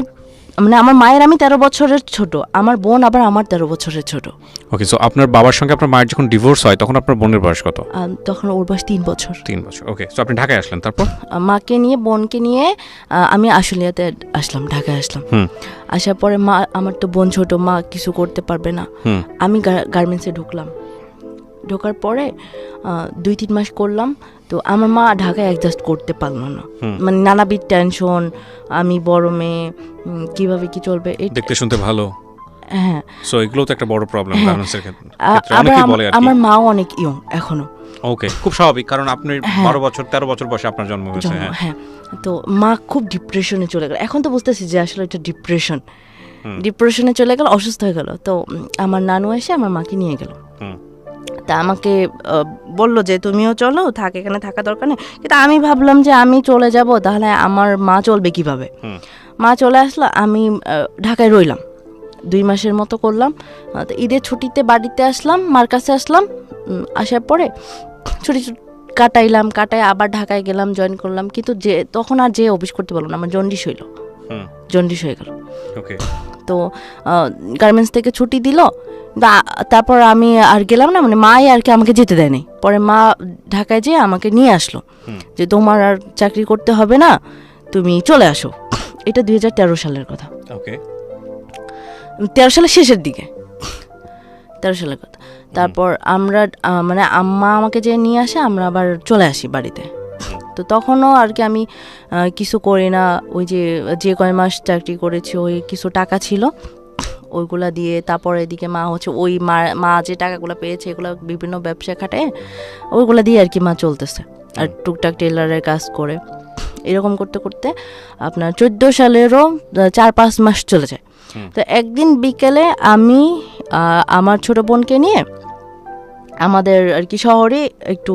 মানে আমার মায়ের আমি 13 বছরের ছোট, আমার বোন আবার আমার 13 বছরের ছোট। ওকে, সো আপনার বাবার সঙ্গে আপনার মায়ের যখন ডিভোর্স হয় তখন আপনার বোনের বয়স কত? তখন ওর বয়স 3 বছর। 3 বছর। ওকে, সো আপনি ঢাকায় আসলেন, তারপর? মাকে নিয়ে বোনকে নিয়ে আমি আশুলিয়াতে আসলাম, ঢাকায় আসলাম। আসার পরে মা, আমার তো বোন ছোট, মা কিছু করতে পারবে না, আমি গার্মেন্টসে ঢোকার পরে 2-3 মাস করলাম। তো আমার মা ঢাকায় অ্যাডজাস্ট করতে পারলো না, মানে নানাবিধ টেনশন, আমি বড় মেয়ে, কিভাবে কি চলবে, দেখতে শুনতে ভালো, হ্যাঁ, সো এগুলো তো একটা বড় প্রবলেম গার্মেন্টসের ক্ষেত্রে, আবার অনেকেই বলে আর কি। আমার মাও অনেক ইয়ং এখনো। ওকে, খুব স্বাভাবিক, কারণ আপনি 12 বছর 13 বছর বয়সে আপনার জন্ম হয়েছে। হ্যাঁ, তো মা খুব ডিপ্রেশনে চলে গেল। এখন তো বুঝতেছি যে আসলে এটা ডিপ্রেশনে চলে গেল, অসুস্থ হয়ে গেল। তো আমার নানু এসে আমার মাকে নিয়ে গেল। তা আমাকে বললো যে তুমিও চলো, এখানে থাকা দরকার নেই। কিন্তু আমি ভাবলাম যে আমি চলে যাব, তাহলে আমার মা চলবে কিভাবে। মা চলে আসলো, আমি ঢাকায় রইলাম, 2 মাসের মতো করলাম। তো ঈদের ছুটিতে বাড়িতে আসলাম, মার কাছে আসলাম। আসার পরে ছুটি কাটায় আবার ঢাকায় গেলাম, জয়েন করলাম। কিন্তু তখন আর অফিস করতে পারলো না, আমার জন্ডিস হয়ে গেল। তো গার্মেন্টস থেকে ছুটি দিল, তারপর আমি আর গেলাম না, মানে মাই আর কি আমাকে যেতে দেয়নি। পরে মা ঢাকায় যেয়ে আমাকে নিয়ে আসলো যে তোমার আর চাকরি করতে হবে না, তুমি চলে আসো। এটা 2013 সালের কথা, 13 সালের শেষের দিকে, 13 সালের কথা। তারপর আমরা মানে আম্মা আমাকে যে নিয়ে আসে, আমরা আবার চলে আসি বাড়িতে। তো তখনও আর কি আমি কিছু করি না, ওই যে কয় মাস চাকরি করেছি ওই কিছু টাকা ছিল, ওইগুলা দিয়ে তারপর এদিকে মা হচ্ছে ওই মা যে টাকাগুলো পেয়েছে এগুলো বিভিন্ন ব্যবসা খাটায়, ওইগুলা দিয়ে আর কি মা চলতেছে। আর টুকটাক টেলারের কাজ করে, এরকম করতে করতে আপনার 14 সালেরও 4-5 মাস চলে যায়। তো একদিন বিকেলে আমি আমার ছোট বোনকে নিয়ে আমাদের আর কি শহরে একটু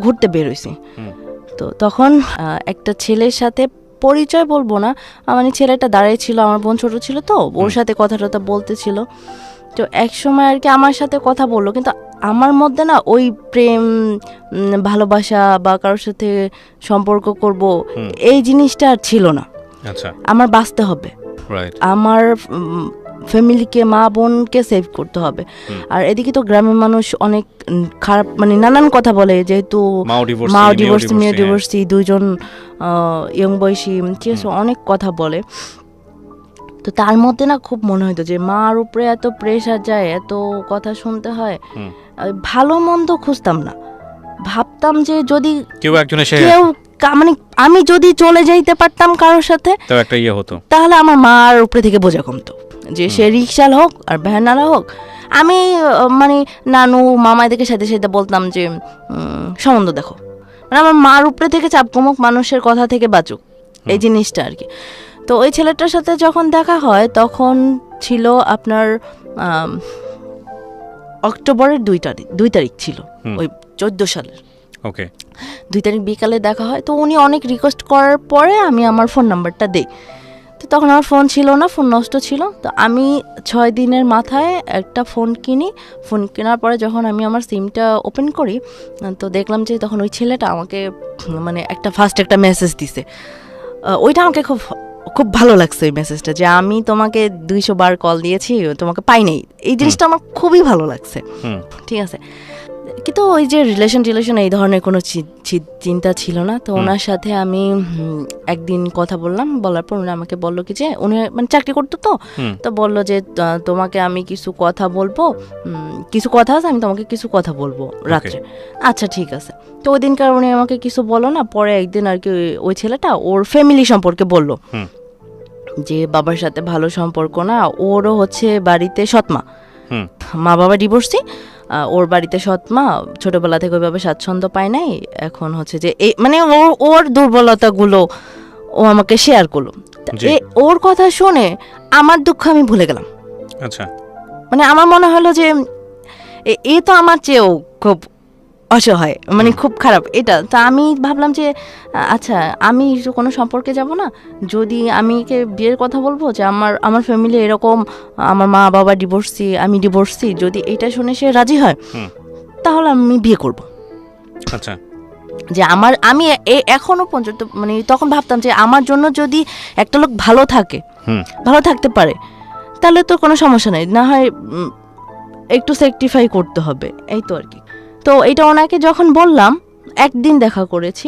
ঘুরতে বেরোইছি। তো তখন একটা ছেলের সাথে পরিচয় বলবো না, মানে ছেলেটা দাঁড়িয়ে ছিল, আমার বোন ছোট ছিল তো, ওর সাথে কথা বলতেছিল। তো এক সময় আর কি আমার সাথে কথা বললো, কিন্তু আমার মধ্যে না ওই প্রেম ভালোবাসা বা কারোর সাথে সম্পর্ক করব এই জিনিসটা আর ছিল না। আমার বাঁচতে হবে, আমার ফ্যামিলিকে, মা বোনকে সেভ করতে হবে। আর এদিকে তো গ্রামের মানুষ অনেক খারাপ, মানে নানান কথা বলে, যেহেতু মা ডিভোর্সি, মেয়ে ডিভোর্সি, 2জন ইয়ং বয়সী, ঠিক আছে, অনেক কথা বলে। তো তার মধ্যে না খুব মনে হতো যে মার উপরে এত প্রেশার যায়, এত কথা শুনতে হয়। ভালো মন্দ খুঁজতাম না, ভাবতাম যে যদি কেউ মানে আমি যদি চলে যাইতে পারতাম কারোর সাথে, তাহলে আমার মার উপরে থেকে বোঝা কমতো। যে সে রিক্সাল হোক আর ভ্যানালা হোক, আমি মানে নানু মামাইদেরকে সাথে সাথে বলতাম যে সম্বন্ধ দেখো, মানে আমার মার উপরে থেকে চাপ কমুক, মানুষের কথা থেকে বাঁচুক, এই জিনিসটা আর কি। তো ওই ছেলেটার সাথে যখন দেখা হয় তখন ছিল আপনার অক্টোবরের 2 তারিখ ছিল, ওই 14 সালের 2 তারিখ বিকালে দেখা হয়। তো উনি অনেক রিকোয়েস্ট করার পরে আমি আমার ফোন নাম্বারটা দিই। তো তখন আমার ফোন ছিল না, ফোন নষ্ট ছিল। তো আমি 6 দিনের মাথায় একটা ফোন কিনি। ফোন কেনার পরে যখন আমি আমার সিমটা ওপেন করি, তো দেখলাম যে তখন ওই ছেলেটা আমাকে মানে ফার্স্ট একটা মেসেজ দিছে। ওইটা আমাকে খুব ভালো লাগছে, ওই মেসেজটা, যে আমি তোমাকে 200 বার কল দিয়েছি, তোমাকে পাই নাই। এই জিনিসটা আমার খুবই ভালো লাগছে, ঠিক আছে। কিন্তু ওই যে রিলেশন এই ধরনের কোনো চিন্তা ছিল না। তো ওনার সাথে আমি একদিন কথা বলার পর উনি আমাকে বললো কি যে, উনি মানে চাকরি করতো, তো বললো যে তোমাকে আমি কিছু কথা বলবো, কিছু কথা আছে, আমি তোমাকে কিছু কথা বলবো রাত্রে। আচ্ছা ঠিক আছে। তো ওই দিনকার উনি আমাকে কিছু বলো না, পরে একদিন আর কি ওই ছেলেটা ওর ফ্যামিলি সম্পর্কে বললো যে বাবার সাথে ভালো সম্পর্ক না, ওরও হচ্ছে বাড়িতে সৎমা, মা বাবা ডিভোর্সি, ওর বাড়িতে সৎমা, ছোটবেলা থেকে ওইভাবে স্বাচ্ছন্দ্য পায় নাই। এখন হচ্ছে যে মানে ওর দুর্বলতাগুলো ও আমাকে শেয়ার করলো। ওর কথা শুনে আমার দুঃখ আমি ভুলে গেলাম। আচ্ছা, মানে আমার মনে হলো যে এ তো আমার চেয়েও খুব অসহায়, মানে খুব খারাপ এটা। তো আমি ভাবলাম যে আচ্ছা, আমি কোনো সম্পর্কে যাব না, যদি আমি বিয়ের কথা বলবো যে আমার ফ্যামিলি এরকম, আমার মা বাবা ডিভোর্সি, আমি ডিভোর্সি, যদি এটা শুনে সে রাজি হয় তাহলে আমি বিয়ে করব। আচ্ছা, যে আমি এখনো পর্যন্ত মানে তখন ভাবতাম যে আমার জন্য যদি একটা লোক ভালো থাকে, ভালো থাকতে পারে, তাহলে তো কোনো সমস্যা নেই, না হয় একটু স্যাক্রিফাই করতে হবে, এই তো আর কি। তো এটা ওনাকে যখন বললাম, একদিন দেখা করেছি,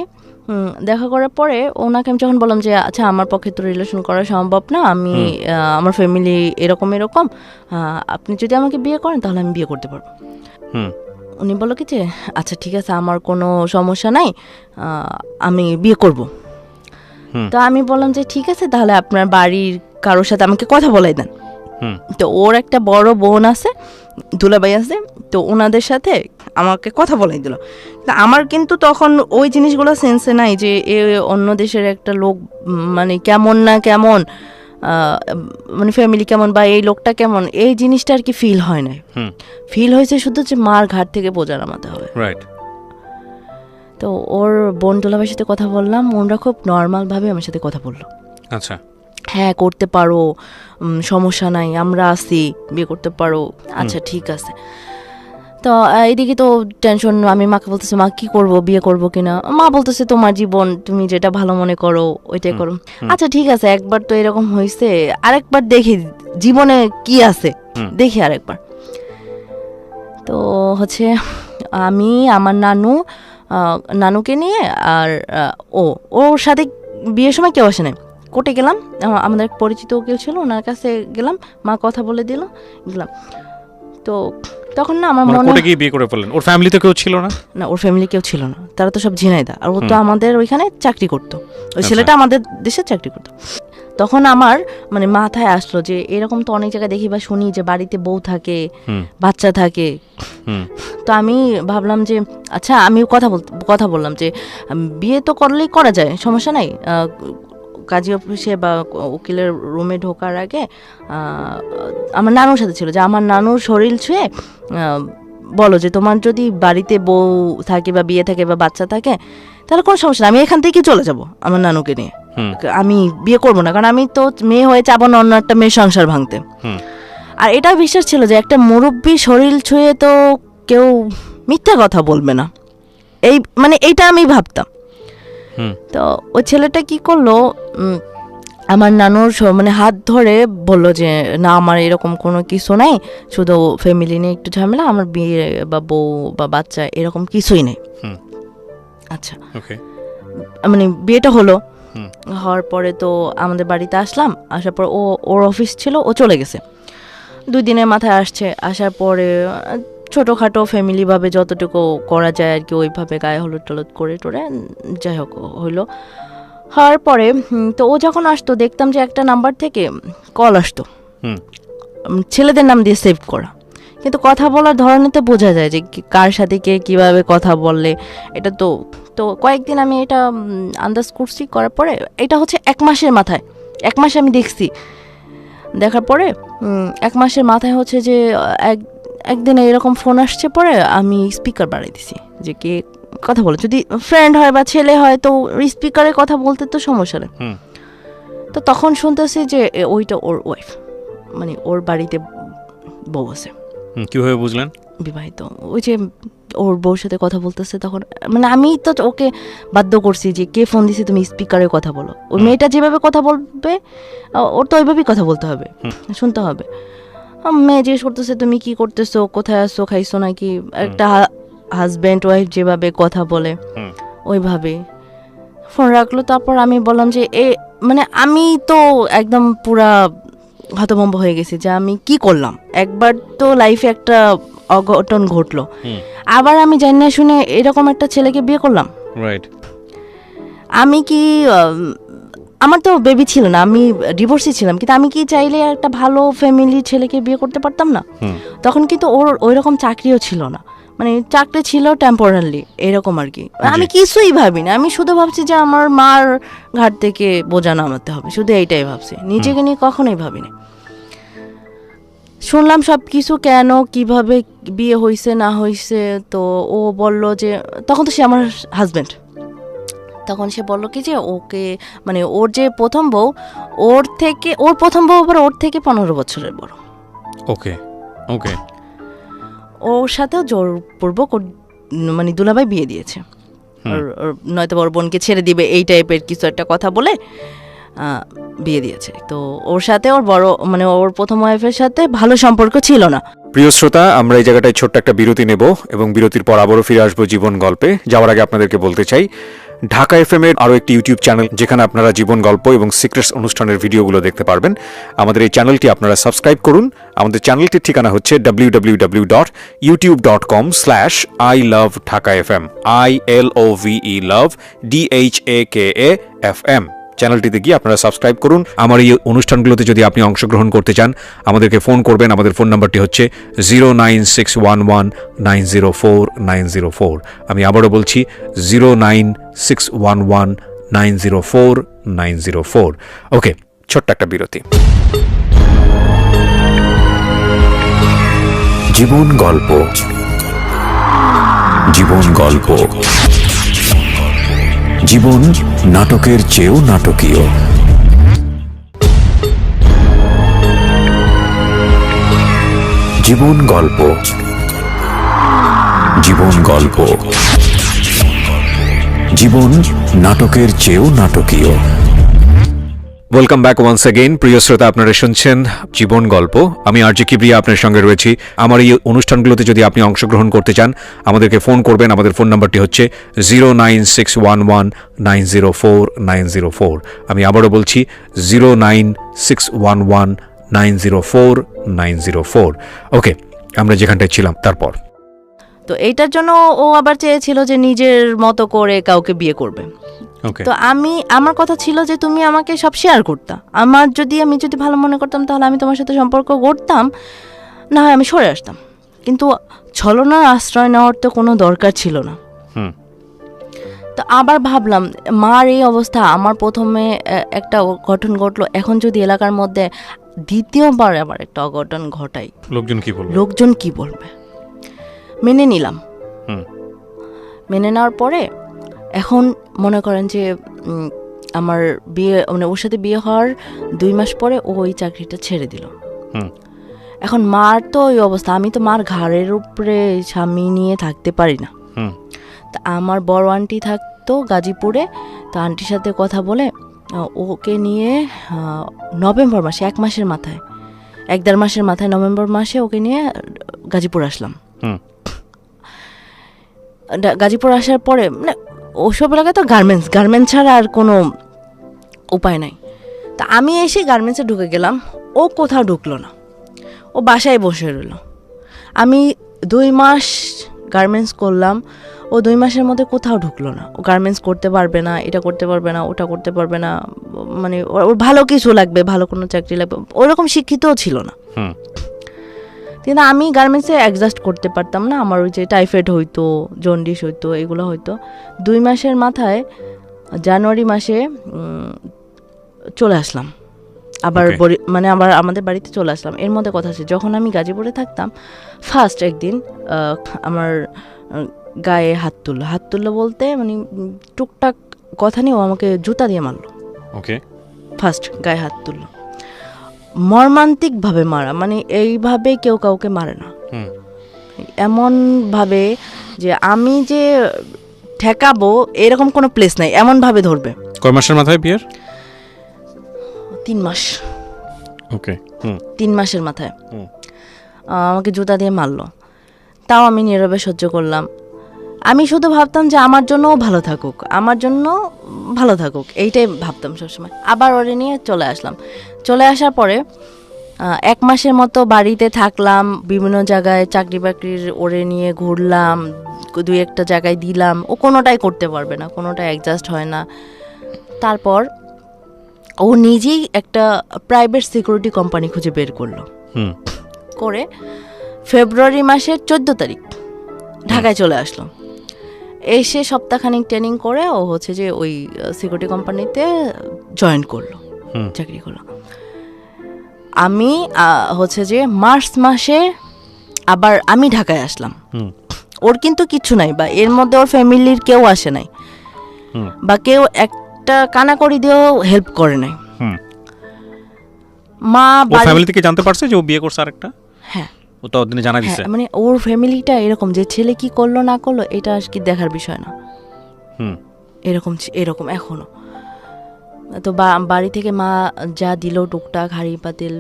দেখা করার পরে ওনাকে আমি যখন বললাম যে আচ্ছা আমার পক্ষে তো রিলেশন করা সম্ভব না, আমি আমার ফ্যামিলি এরকম এরকম, আপনি যদি আমাকে বিয়ে করেন তাহলে আমি বিয়ে করতে পারবো। উনি বললো কি যে আচ্ছা ঠিক আছে, আমার কোনো সমস্যা নাই, আমি বিয়ে করব। তো আমি বললাম যে ঠিক আছে, তাহলে আপনার বাড়ির কারোর সাথে আমাকে কথা বলাই দেন। তো ওর একটা বড় বোন আছে, দুলাভাই আছে, তো ওনাদের সাথে আমাকে কথা বলাই দিল। আমার কিন্তু তখন ওই জিনিসগুলো সেন্সে নাই যে এ অন্য দেশের একটা লোক, মানে কেমন না কেমন, মানে ফ্যামিলি কেমন বা এই লোকটা কেমন, এই জিনিসটা আর কি ফিল হয় না। ফিল হয়েছে শুধু যে মার ঘাট থেকে বোঝা নামাতে হবে। তো ওর বোন দুলাভাইয়ের সাথে কথা বললাম, ওনরা খুব নর্মালভাবে আমার সাথে কথা বললো। আচ্ছা, হ্যাঁ করতে পারো, সমস্যা নাই, আমরা আছি, বিয়ে করতে পারো, আচ্ছা ঠিক আছে। তো এইদিকে তো টেনশন, আমি মাকে বলতেছি মা কি করব, বিয়ে করব কিনা। মা বলতেছে তোমার জীবন, তুমি যেটা ভালো মনে করো ওইটাই করো। আচ্ছা ঠিক আছে, একবার তো এরকম হয়েছে, আরেকবার দেখি জীবনে কি আছে, দেখি আরেকবার। তো হচ্ছে আমি আমার নানুকে নিয়ে আর ওর সাথে বিয়ের সময় কেউ আসে নাই, কোর্টে গেলাম, আমাদের পরিচিত কেউ ছিল, ওনার কাছে গেলাম, মা কথা বলে দিল, গেলাম। তো তখন না আমার মনে কোর্টে গিয়ে বিয়ে করে ফেললেন? ওর ফ্যামিলিতে কেউ ছিল না? না, ওর ফ্যামিলি কেউ ছিল না, তারা তো সব ঝিনাইদা, আর ও তো আমাদের ওইখানে চাকরি করতো, ওই ছেলেটা আমাদের দেশে চাকরি করতো। তখন আমার মানে মাথায় আসলো যে এরকম তো অনেক জায়গায় দেখি বা শুনি যে বাড়িতে বউ থাকে, বাচ্চা থাকে। তো আমি ভাবলাম যে আচ্ছা, আমি কথা বললাম যে বিয়ে তো করলেই করা যায়, সমস্যা নাই। কাজী অফিসে বা উকিলের রুমে ঢোকার আগে আমার নানুর সাথে ছিল, যে আমার নানুর শরীর ছুঁয়ে বলো যে তোমার যদি বাড়িতে বউ থাকে বা বিয়ে থাকে বা বাচ্চা থাকে, তাহলে কোনো সমস্যা না, আমি এখান থেকে চলে যাব আমার নানুকে নিয়ে, আমি বিয়ে করবো না, কারণ আমি তো মেয়ে হয়ে যাবো না অন্য একটা মেয়ের সংসার ভাঙতে। আর এটা বিশ্বাস ছিল যে একটা মুরব্বী শরীর ছুঁয়ে তো কেউ মিথ্যা কথা বলবে না, এই মানে এইটা আমি ভাবতাম। তো ওই ছেলেটা কি করলো, আমার নানুর মানে হাত ধরে বললো যে না, আমার এরকম কোনো কিছু নাই, শুধু ফ্যামিলি নিয়ে একটু ঝামেলা, আমার বিয়ে বা বউ বা বাচ্চা এরকম কিছুই নেই। আচ্ছা, মানে বিয়েটা হলো, হওয়ার পরে তো আমাদের বাড়িতে আসলাম, আসার পর ওর অফিস ছিল, ও চলে গেছে, 2 দিনের মাথায় আসছে। আসার পরে ছোটোখাটো ফ্যামিলিভাবে যতটুকু করা যায় আর কি, ওইভাবে গায়ে হলুদ টলুদ করে টোরে যাই হোক হইলো। হওয়ার পরে তো ও যখন আসতো দেখতাম যে একটা নাম্বার থেকে কল আসতো, ছেলেদের নাম দিয়ে সেভ করা, কিন্তু কথা বলার ধরনেতে বোঝা যায় যে কার সাথে কে কীভাবে কথা বললে। এটা তো কয়েকদিন আমি এটা আন্দাজ করছি, করার পরে এটা হচ্ছে 1 মাসের মাথায়, 1 মাসে আমি দেখছি, দেখার পরে 1 মাসের মাথায় হচ্ছে যে একদিন এরকম ফোন আসছে, পরে আমি স্পিকার বাড়াই দিছি যে কে কথা বলে, যদি ফ্রেন্ড হয় বা ছেলে হয় তো স্পিকারে কথা বলতে তো সমস্যা নেই। তো তখন শুনতেছি যে ওইটা ওর ওয়াইফ, মানে ওর বাড়িতে বউ আছে। কিভাবে বুঝলেন? বিবাহিত, ওই যে ওর বউর সাথে কথা বলতেছে। তখন মানে আমি তো ওকে বাধ্য করছি যে কে ফোন দিছে, তুমি স্পিকারে কথা বলো, ওই মেয়েটা যেভাবে কথা বলবে ওর তো ওইভাবেই কথা বলতে হবে, শুনতে হবে। মেয়ে জিজ্ঞেস করতেছে তুমি কি করতেছো, কোথায় আসছো, খাইছো নাকি, একটা হাজব্যান্ড ওয়াইফ যেভাবে কথা বলে ওইভাবে ফোন রাখলো। তারপর আমি বললাম যে মানে আমি তো একদম পুরা হতভম্ব হয়ে গেছি যে আমি কি করলাম। একবার তো লাইফে একটা অঘটন ঘটলো, আবার আমি জানি না শুনে এরকম একটা ছেলেকে বিয়ে করলাম। আমি কি, আমার তো বেবি ছিল না, আমি ডিভোর্সই ছিলাম, কিন্তু আমি কি চাইলে একটা ভালো ফ্যামিলির ছেলেকে বিয়ে করতে পারতাম না? তখন কিন্তু ওর ওইরকম চাকরিও ছিল না, মানে চাকরি ছিল টেম্পোরারি এরকম আর কি। আমি কিছুই ভাবি না, আমি শুধু ভাবছি যে আমার মার ঘাট থেকে বোঝা নামাতে হবে, শুধু এইটাই ভাবছি, নিজেকে নিয়ে কখনোই ভাবিনি। শুনলাম সব কিছু, কেন কিভাবে বিয়ে হয়েছে না হয়েছে। তো ও বলল যে, তখন তো সে আমার হাজব্যান্ড, তখন সে বললো কি যে ওকে, মানে ওর যে প্রথম বউ, ওর প্রথম বউ আবার ওর থেকে 15 বছরের বড়। ওকে, ওর সাথেও জোরপূর্বক মানে দুলাভাই বিয়ে দিয়েছে। নয়তো ওর বোনকে ছেড়ে দিবে, এই টাইপের কিছু একটা কথা বলে বিয়ে দিয়েছে। তো ওর সাথে ওর বড় মানে ওর প্রথম ওয়াইফের সাথে ভালো সম্পর্ক ছিল না। প্রিয় শ্রোতা, আমরা এই জায়গাটায় ছোট্ট একটা বিরতি নেব এবং বিরতির পর আবারও ফিরে আসবো জীবন গল্পে। যাওয়ার আগে আপনাদেরকে বলতে চাই, ঢাকা এফএম এর আরও একটি ইউটিউব চ্যানেল যেখানে আপনারা জীবন গল্প এবং সিক্রেটস অনুষ্ঠানের ভিডিওগুলো দেখতে পারবেন। আমাদের এই চ্যানেলটি আপনারা সাবস্ক্রাইব করুন। আমাদের চ্যানেলটির ঠিকানা হচ্ছে www.youtube.com/ilovedhakafm ILOVE love DHAKAFM। চ্যানেলটিতে গিয়ে আপনারা সাবস্ক্রাইব করুন। আমার এই অনুষ্ঠানগুলোতে যদি আপনি অংশগ্রহণ করতে চান, আমাদেরকে ফোন করবেন। আমাদের ফোন নাম্বারটি হচ্ছে 09611904904। আমি আবারও বলছি 09611904904। ওকে, ছোট্ট একটা বিরতি। জীবন গল্প, জীবন গল্প, জীবন নাটকের চেয়েও নাটকীয়। জীবন গল্প, জীবন গল্প, জীবন নাটকের চেয়েও নাটকীয়। Welcome back once again. প্রিয় শ্রোতা, আপনারা শুনছেন জীবন গল্প। আমি আরজে কিবরিয়া আপনার সঙ্গে রয়েছি। আমার এই অনুষ্ঠানগুলোতে যদি আপনি অংশগ্রহণ করতে চান, আমাদেরকে ফোন করবেন। আমাদের ফোন নাম্বারটি হচ্ছে 09611904904। আমি আবারও বলছি 09611904904। ওকে, আমরা যেখানটায় ছিলাম তারপর। তো এইটার জন্য ও আবার চেয়েছিল যে নিজের মতো করে কাউকে বিয়ে করবে। তো আমার কথা ছিল যে তুমি আমাকে সব শেয়ার করতা, আমি যদি ভালো মনে করতাম তাহলে আমি তোমার সাথে সম্পর্ক করতাম, না হয় আমি সরে আসতাম। কিন্তু ছলনার আশ্রয় নেওয়ার তো কোনো দরকার ছিল না। তো আবার ভাবলাম মার এই অবস্থা, আমার প্রথমে একটা অঘটন ঘটলো, এখন যদি এলাকার মধ্যে দ্বিতীয়বার আবার একটা অঘটন ঘটাই, লোকজন কি বলবে। মেনে নিলাম। মেনে নেওয়ার পরে এখন মনে করেন যে আমার বিয়ে মানে ওর সাথে বিয়ে হওয়ার 2 মাস পরে ও ওই চাকরিটা ছেড়ে দিল। এখন মার তো ওই অবস্থা, আমি তো মার ঘাড়ের উপরে স্বামী নিয়ে থাকতে পারি না। তা আমার বড় আন্টি থাকতো গাজীপুরে, তো আন্টির সাথে কথা বলে ওকে নিয়ে নভেম্বর মাসে 1 মাসের মাথায় 1-1.5 মাসের মাথায় নভেম্বর মাসে ওকে নিয়ে গাজীপুর আসলাম। গাজীপুর আসার পরে মানে ওসব এলাকায় তো গার্মেন্টস ছাড়া আর কোনো উপায় নাই। তা আমি এসে গার্মেন্টসে ঢুকে গেলাম, ও কোথাও ঢুকলো না, ও বাসায় বসে রইল। আমি 2 মাস গার্মেন্টস করলাম, ও 2 মাসের মধ্যে কোথাও ঢুকলো না। ও গার্মেন্টস করতে পারবে না, এটা করতে পারবে না, ওটা করতে পারবে না, মানে ওর ভালো কিছু লাগবে, ভালো কোনো চাকরি লাগবে, ওরকম শিক্ষিতও ছিল না। কিন্তু আমি গার্মেন্টসে অ্যাডজাস্ট করতে পারতাম না। আমার ওই যে টাইফয়েড হইতো, জন্ডিস হইতো, এগুলো হইতো। 2 মাসের মাথায় জানুয়ারি মাসে চলে আসলাম আবার, মানে আবার আমাদের বাড়িতে চলে আসলাম। এর মধ্যে কথা আছে, যখন আমি গাজীপুরে থাকতাম ফার্স্ট একদিন আমার গায়ে হাত তুললো বলতে মানে টুকটাক কথা নিয়ে ও আমাকে জুতা দিয়ে মারলো। ফার্স্ট গায়ে হাত তুললো, মর্মান্তিকভাবে মারা, মানে এইভাবে কেউ কাউকে মারে না, এমন ভাবে যে আমি যে ঠেকাবো এরকম কোনো প্লেস নাই, এমন ভাবে ধরবে। কয় মাসের মাথায় বিয়ের? 3 মাস। 3 মাসের মাথায় আমাকে জুতা দিয়ে মারলো। তাও আমি নীরবে সহ্য করলাম। আমি শুধু ভাবতাম যে আমার জন্যও ভালো থাকুক, আমার জন্য ভালো থাকুক, এইটাই ভাবতাম সবসময়। আবার ওরে নিয়ে চলে আসলাম। চলে আসার পরে 1 মাসের মতো বাড়িতে থাকলাম, বিভিন্ন জায়গায় চাকরি বাকরির ওরে নিয়ে ঘুরলাম, 2-1টা জায়গায় দিলাম, ও কোনোটাই করতে পারবে না, কোনোটাই অ্যাডজাস্ট হয় না। তারপর ও নিজেই একটা প্রাইভেট সিকিউরিটি কোম্পানি খুঁজে বের করলো, করে ফেব্রুয়ারি মাসের 14 তারিখ ঢাকায় চলে আসলো। এসে সপ্তাহখানিক ট্রেনিং করে ও হচ্ছে যে ওই সিকিউরিটি কোম্পানিতে জয়েন করলো, চাকরি করলো। আমি হচ্ছে যে মার্চ মাসে আবার আমি ঢাকায় আসলাম। ওর কিন্তু কিছু নাই, বা এর মধ্যে ওর ফ্যামিলির কেউ আসে নাই, বা কেউ একটা কানাকড়ি দিয়েও হেল্প করে নাই। মা ফ্যামিলি থেকে জানতে পারছে যে ও বিয়ে করছে আরেকটা? হ্যাঁ, ও তো দিনে জানাই দিছে। মানে ওর ফ্যামিলিটা এরকম যে ছেলে কি করলো না করলো এটা আর কি দেখার বিষয় না, এরকম এখনো। তো বাড়ি থেকে মা যা দিল টুকটাক হাঁড়ি পাতিল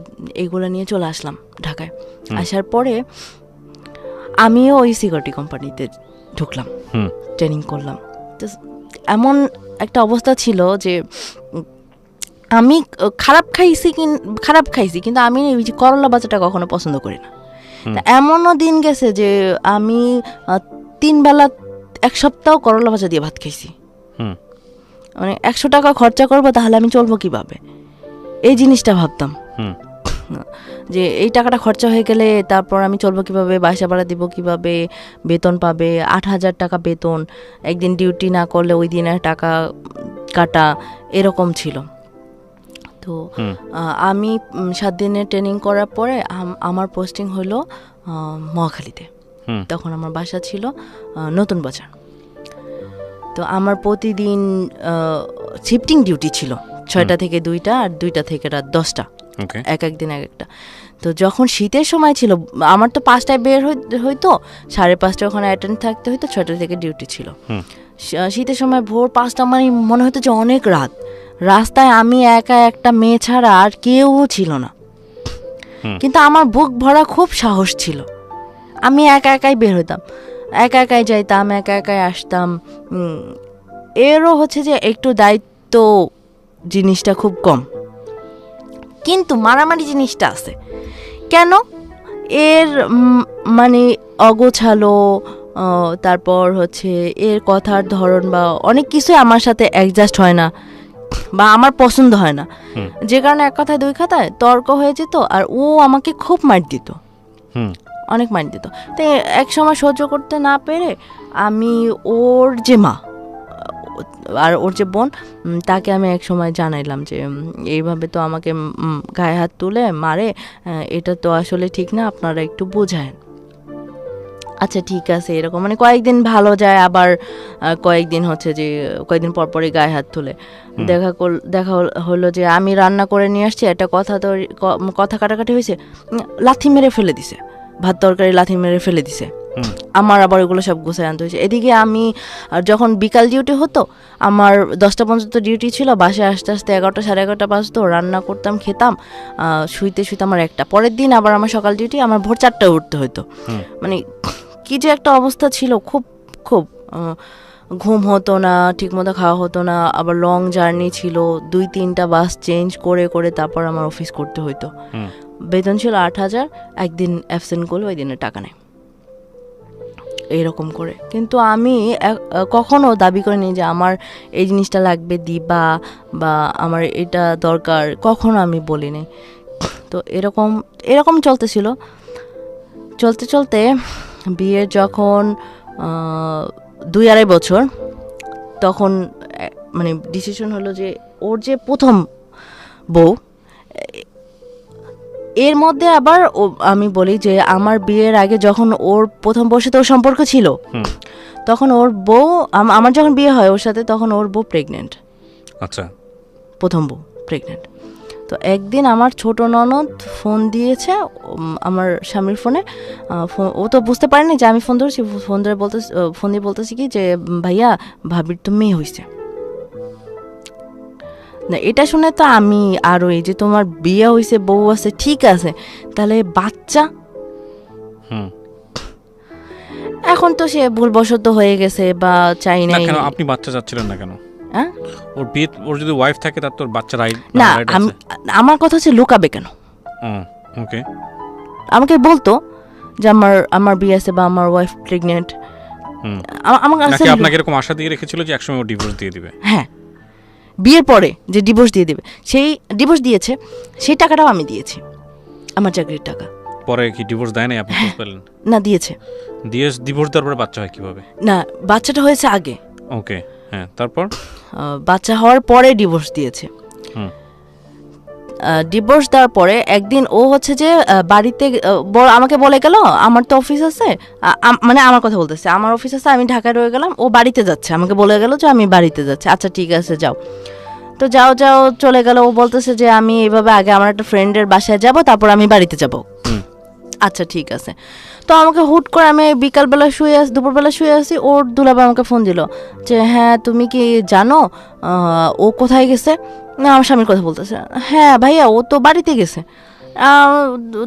এগুলো নিয়ে চলে আসলাম ঢাকায়। আসার পরে আমিও ওই সিকিউরিটি কোম্পানিতে ঢুকলাম, ট্রেনিং করলাম। তো এমন একটা অবস্থা ছিল যে আমি খারাপ খাইছি কিন্তু আমি ওই যে করলা ভাজাটা কখনো পছন্দ করি না। এমনও দিন গেছে যে আমি 3 বেলা 1 সপ্তাহ করলা ভাজা দিয়ে ভাত খাইছি। মানে 100 টাকা খরচা করবো তাহলে আমি চলবো কিভাবে, এই জিনিসটা ভাবতাম যে এই টাকাটা খরচা হয়ে গেলে তারপর আমি চলবো কিভাবে, বাসা ভাড়া দিব কিভাবে, বেতন পাবে 8,000 টাকা বেতন, একদিন ডিউটি না করলে ওই দিনের টাকা কাটা, এরকম ছিল। তো আমি 7 দিনের ট্রেনিং করার পরে আমার পোস্টিং হলো মহাখালীতে। তখন আমার বাসা ছিল নতুন বাজার। তো আমার প্রতিদিন শিফটিং ডিউটি ছিল, 6টা থেকে 2টা আর 2টা থেকে রাত 10টা, এক দিন এক একটা। তো যখন শীতের সময় ছিল আমার তো 5টায় বের হইতো, 5:30 ওখানে অ্যাটেন্ড থাকতে হইতো, 6টা থেকে ডিউটি ছিল। শীতের সময় ভোর 5টা মানে মনে হতো যে অনেক রাত। রাস্তায় আমি একা একটা মেয়ে ছাড়া আর কেউ ছিল না, কিন্তু আমার বুক ভরা খুব সাহস ছিল। আমি একা একাই বের হইতাম, একা একাই যাইতাম, একা একাই আসতাম। এরও হচ্ছে যে একটু দায়িত্ব জিনিসটা খুব কম, কিন্তু মারামারি জিনিসটা আছে। কেন? এর মানে অগোছালো, তারপর হচ্ছে এর কথার ধরন বা অনেক কিছুই আমার সাথে অ্যাডজাস্ট হয় না বা আমার পছন্দ হয় না, যে কারণে এক কথায় 2 কথায় তর্ক হয়ে যেত। আর ও আমাকে খুব মার দিত, অনেক মার দিত। তাই এক সময় সহ্য করতে না পেরে আমি ওর যে মা আর ওর যে বোন তাকে আমি এক সময় জানাইলাম যে এইভাবে তো আমাকে গায়ে হাত তুলে মারে, এটা তো আসলে ঠিক না, আপনারা একটু বোঝায়েন। আচ্ছা ঠিক আছে, এরকম মানে কয়েকদিন ভালো যায়, আবার কয়েকদিন হচ্ছে যে কয়েকদিন পরপরই গায়ে হাত তুলে। দেখা হলো যে আমি রান্না করে নিয়ে আসছি, একটা কথা কাটাকাটি হয়েছে, লাথি মেরে ফেলে দিছে, ভাত তরকারি লাথি মেরে ফেলে দিছে। আমার আবার ওগুলো সব গুছাই আনতে হয়েছে। এদিকে আমি যখন বিকাল ডিউটি হতো, আমার 10টা পর্যন্ত ডিউটি ছিল, বাসায় আস্তে আস্তে 11টা 11:30 বাজতো, রান্না করতাম, খেতাম, শুইতে আমার 1টা। পরের দিন আবার আমার সকাল ডিউটি, আমার ভোর 4টায় উঠতে হতো। মানে কি যে একটা অবস্থা ছিল, খুব ঘুম হতো না, ঠিকমতো খাওয়া হতো না, আবার লং জার্নি ছিল, 2-3টা বাস চেঞ্জ করে করে তারপর আমার অফিস করতে হতো। বেতন ছিল 8,000, একদিন অ্যাবসেন্ট করলে ওই দিনের টাকা নেই, এইরকম করে। কিন্তু আমি কখনো দাবি করিনি যে আমার এই জিনিসটা লাগবে দিবা বা আমার এটা দরকার, কখনো আমি বলিনি। তো এরকম চলতেছিল। চলতে বিয়ের যখন 2-2.5 বছর, তখন মানে ডিসিশন হলো যে ওর যে প্রথম বউ, এর মধ্যে আবার আমি বলি যে আমার বিয়ের আগে যখন ওর প্রথম বউর সাথে ওর সম্পর্ক ছিল, তখন ওর বউ, আমার যখন বিয়ে হয় ওর সাথে, তখন ওর বউ প্রেগনেন্ট। আচ্ছা, প্রথম বউ প্রেগনেন্ট। তো একদিন আমার ছোট ননদ ফোন দিয়েছে আমার স্বামীর ফোনে, ও তো বুঝতে পারেনি যে আমি ফোন ধরেছি। ফোন দিয়ে বলতেছি কি যে ভাইয়া ভাবির তো মেয়ে হয়েছে। না, এটা শুনে তো আমি আরো, এই যে তোমার বিয়ে হয়েছে, বউ আছে, ঠিক আছে, তাহলে বাচ্চা? এখন তো সে ভুলবশত হয়ে গেছে বা চাই না। কেন আপনি বাচ্চা চাচ্ছিলেন না কেন? ওর যদি ওয়াইফ থাকে তার তোর বাচ্চা রাইট না, আমার কথা হচ্ছে লুকাবে কেন? ওকে, আমাকে বলতো যে আমার বিয়ে আছে বা আমার ওয়াইফ প্রেগনেন্ট। নাকি আপনাকে এরকম আশা দিয়ে রেখেছিল যে একসময় ও ডিভোর্স দিয়ে দিবে? হ্যাঁ, বিয়ের পরে যে ডিভোর্স দিয়ে দেবে, সেই ডিভোর্স দিয়েছে, সেই টাকাটাও আমি দিয়েছি, আমার চাকরির টাকা। পরে কি ডিভোর্স দেয় না? আপনি খোঁজ পেলেন? না, দিয়েছে। ডিভোর্স দেওয়ার পরে বাচ্চা হয় কিভাবে? না, বাচ্চাটা হয়েছে আগে। ওকে, হ্যাঁ, তারপর বাচ্চা হওয়ার পরে ডিভোর্স দিয়েছে। ডিভোর্স দেওয়ার পরে একদিন ও হচ্ছে যে বাড়িতে আমাকে বলে গেল, আমার তো অফিস আছে, মানে আমার কথা বলতেছে, আমার অফিস আছে, আমি ঢাকায় রয়ে গেলাম, ও বাড়িতে যাচ্ছে, আমাকে বলে গেল যে আমি বাড়িতে যাচ্ছি। আচ্ছা ঠিক আছে যাও। তো যাও চলে গেল। ও বলতেছে যে আমি এইভাবে আগে আমার একটা ফ্রেন্ডের বাসায় যাব, তারপর আমি বাড়িতে যাব। আচ্ছা ঠিক আছে। তো আমাকে হুট করে, আমি বিকালবেলা শুয়ে আসি, দুপুরবেলা শুয়ে আসি, ওর দুলাভাই আমাকে ফোন দিল যে হ্যাঁ তুমি কি জানো ও কোথায় গেছে? না, আমার স্বামীর কথা বলতেছে। হ্যাঁ ভাইয়া, ও তো বাড়িতে গেছে।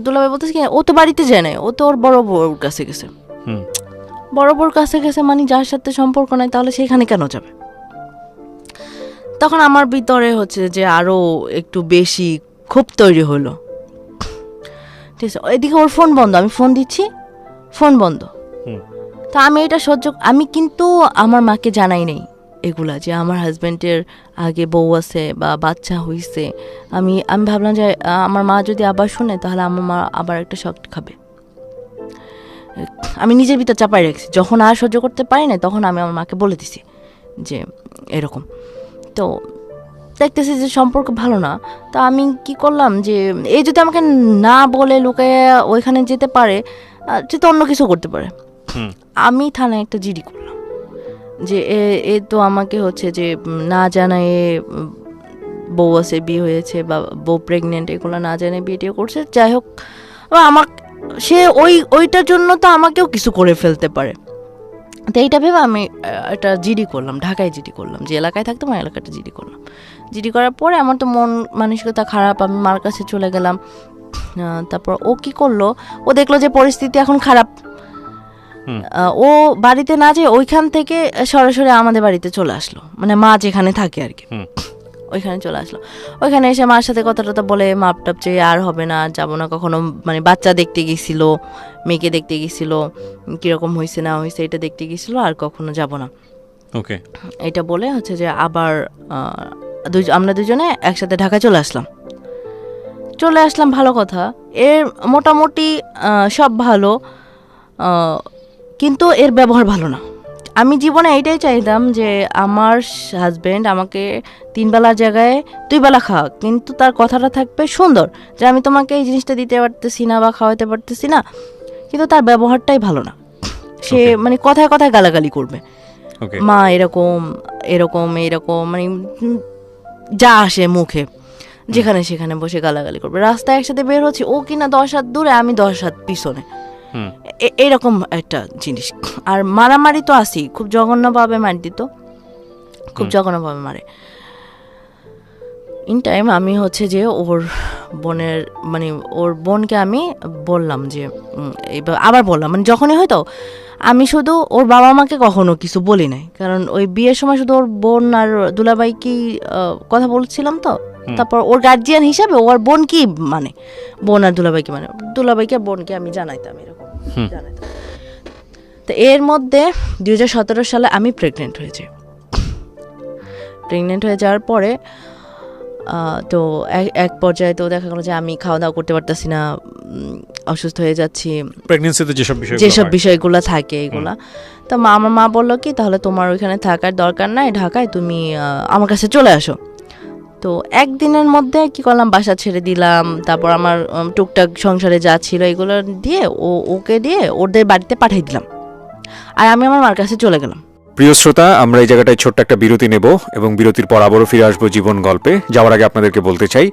দুলাভাই বলতেছে কি, ও তো বাড়িতে যায় না, ও তো ওর বড় বউর কাছে গেছে। বড় বউর কাছে গেছে মানে যার সাথে সম্পর্ক নাই, তাহলে সেখানে কেন যাবে? তখন আমার ভিতরে হচ্ছে যে আরো একটু বেশি ক্ষোভ তৈরি হলো। ঠিক আছে, এদিকে ওর ফোন বন্ধ, আমি ফোন দিচ্ছি, ফোন বন্ধ। তা আমি এটা আমি কিন্তু আমার মাকে জানাই নেই এগুলা, যে আমার হাজব্যান্ডের আগে বউ আছে বা বাচ্চা হইছে। আমি ভাবলাম যে আমার মা যদি আবার শুনে তাহলে আমার মা আবার একটা শক খাবে। আমি নিজের ভিতর চাপাই রাখছি। যখন আর সহ্য করতে পারি না তখন আমি আমার মাকে বলে দিছি যে এরকম। তো দেখতেছি যে সম্পর্ক ভালো না। তা আমি কি করলাম, যে এই যদি আমাকে না বলে লুকায় ওইখানে যেতে পারে, সে তো অন্য কিছু করতে পারে। আমি থানায় একটা জিডি করলাম যে এ তো আমাকে হচ্ছে যে না জানায় বউ আছে, বিয়ে হয়েছে বা বউ প্রেগনেন্ট, এগুলো না জানায় বিয়ে করছে। যাই হোক, আমার সে ওইটার জন্য তো আমাকেও কিছু করে ফেলতে পারে। তো এইটা ভেবে আমি একটা জিডি করলাম, ঢাকায় জিডি করলাম, যে এলাকায় থাকতাম ওই এলাকাটা জিডি করলাম। জিডি করার পরে আমার তো মন মানসিকতা খারাপ, আমি মার কাছে চলে গেলাম। তারপর ও কি করলো, ও দেখলো যে পরিস্থিতি এখন খারাপ। ও বাড়িতে না যেয়ে ওইখান থেকে সরাসরি আমাদের বাড়িতে চলে আসলো, মানে মা যেখানে থাকে আর কি, ওইখানে চলে আসলো। ওইখানে এসে মার সাথে কথা টথা বলে মাপ টাপ চেয়ে আর হবে না, যাবো না কখনো, মানে বাচ্চা দেখতে গেছিল, মেয়েকে দেখতে গেছিল, কিরকম হয়েছে না হয়েছে এটা দেখতে গেছিল, আর কখনো যাব না। ওকে, এটা বলে হচ্ছে যে আবার আমরা দুজনে একসাথে ঢাকা চলে আসলাম। ভালো কথা, এর মোটামুটি সব ভালো, কিন্তু এর ব্যবহার ভালো না। আমি জীবনে এইটাই চাইতাম যে আমার হাজব্যান্ড আমাকে 3 বেলার জায়গায় 2 বেলা খাওয়া, কিন্তু তার কথাটা থাকবে সুন্দর, যে আমি তোমাকে এই জিনিসটা দিতে পারতেছি না বা খাওয়াতে পারতেছি না, কিন্তু তার ব্যবহারটাই ভালো না। সে মানে কথায় কথায় গালাগালি করবে, মা এরকম এরকম এরকম, মানে যা আসে মুখে যেখানে সেখানে বসে গালাগালি করবে। রাস্তায় একসাথে বের হচ্ছে, ও কিনা 10 হাত দূরে, আমি 10 হাত পিছনে, এরকম একটা জিনিস। আর মারামারি তো আসি, খুব জঘন্যভাবে মার দিত, খুব জঘন্যভাবে মারে। ইন টাইম আমি হচ্ছে যে ওর বোনের, মানে ওর বোনকে আমি বললাম যে আবার বললাম, মানে যখনই হয়তো আমি শুধু ওর বাবা মাকে কখনো কিছু বলি নাই, কারণ ওই বিয়ের সময় শুধু ওর বোন আর দুলাভাইকে কথা বলছিলাম। তো তারপর ওর গার্জিয়ান হিসাবে ওর বোন কি মানে, বোন আর দুলাভাইকে মানে, দুলাভাইকে বোনকে আমি জানাইতাম এরকম জানাইতাম। তো এর মধ্যে 2017 সালে আমি প্রেগনেন্ট হয়ে যাওয়ার পরে তো এক পর্যায়ে তো দেখা গেল যে আমি খাওয়া দাওয়া করতে পারতেছি না, অসুস্থ হয়ে যাচ্ছি, প্রেগন্যান্সিতে যেসব বিষয়গুলো থাকে এগুলা। তো আমার মা বললো কি, তাহলে তোমার ওইখানে থাকার দরকার নাই, ঢাকায় তুমি আমার কাছে চলে আসো। তো একদিনের মধ্যে কি করলাম, বাসা ছেড়ে দিলাম। তারপর আমার টুকটাক সংসারে যা ছিল এগুলো দিয়ে ওকে দিয়ে ওদের বাড়িতে পাঠিয়ে দিলাম, আর আমি আমার মার কাছে চলে গেলাম। প্রিয় শ্রোতা, আমরা এই জায়গাটায় ছোট্ট একটা বিরতি নেব এবং বিরতির পর আবারও ফিরে আসবো জীবন গল্পে। যাওয়ার আগে আপনাদেরকে বলতে চাই,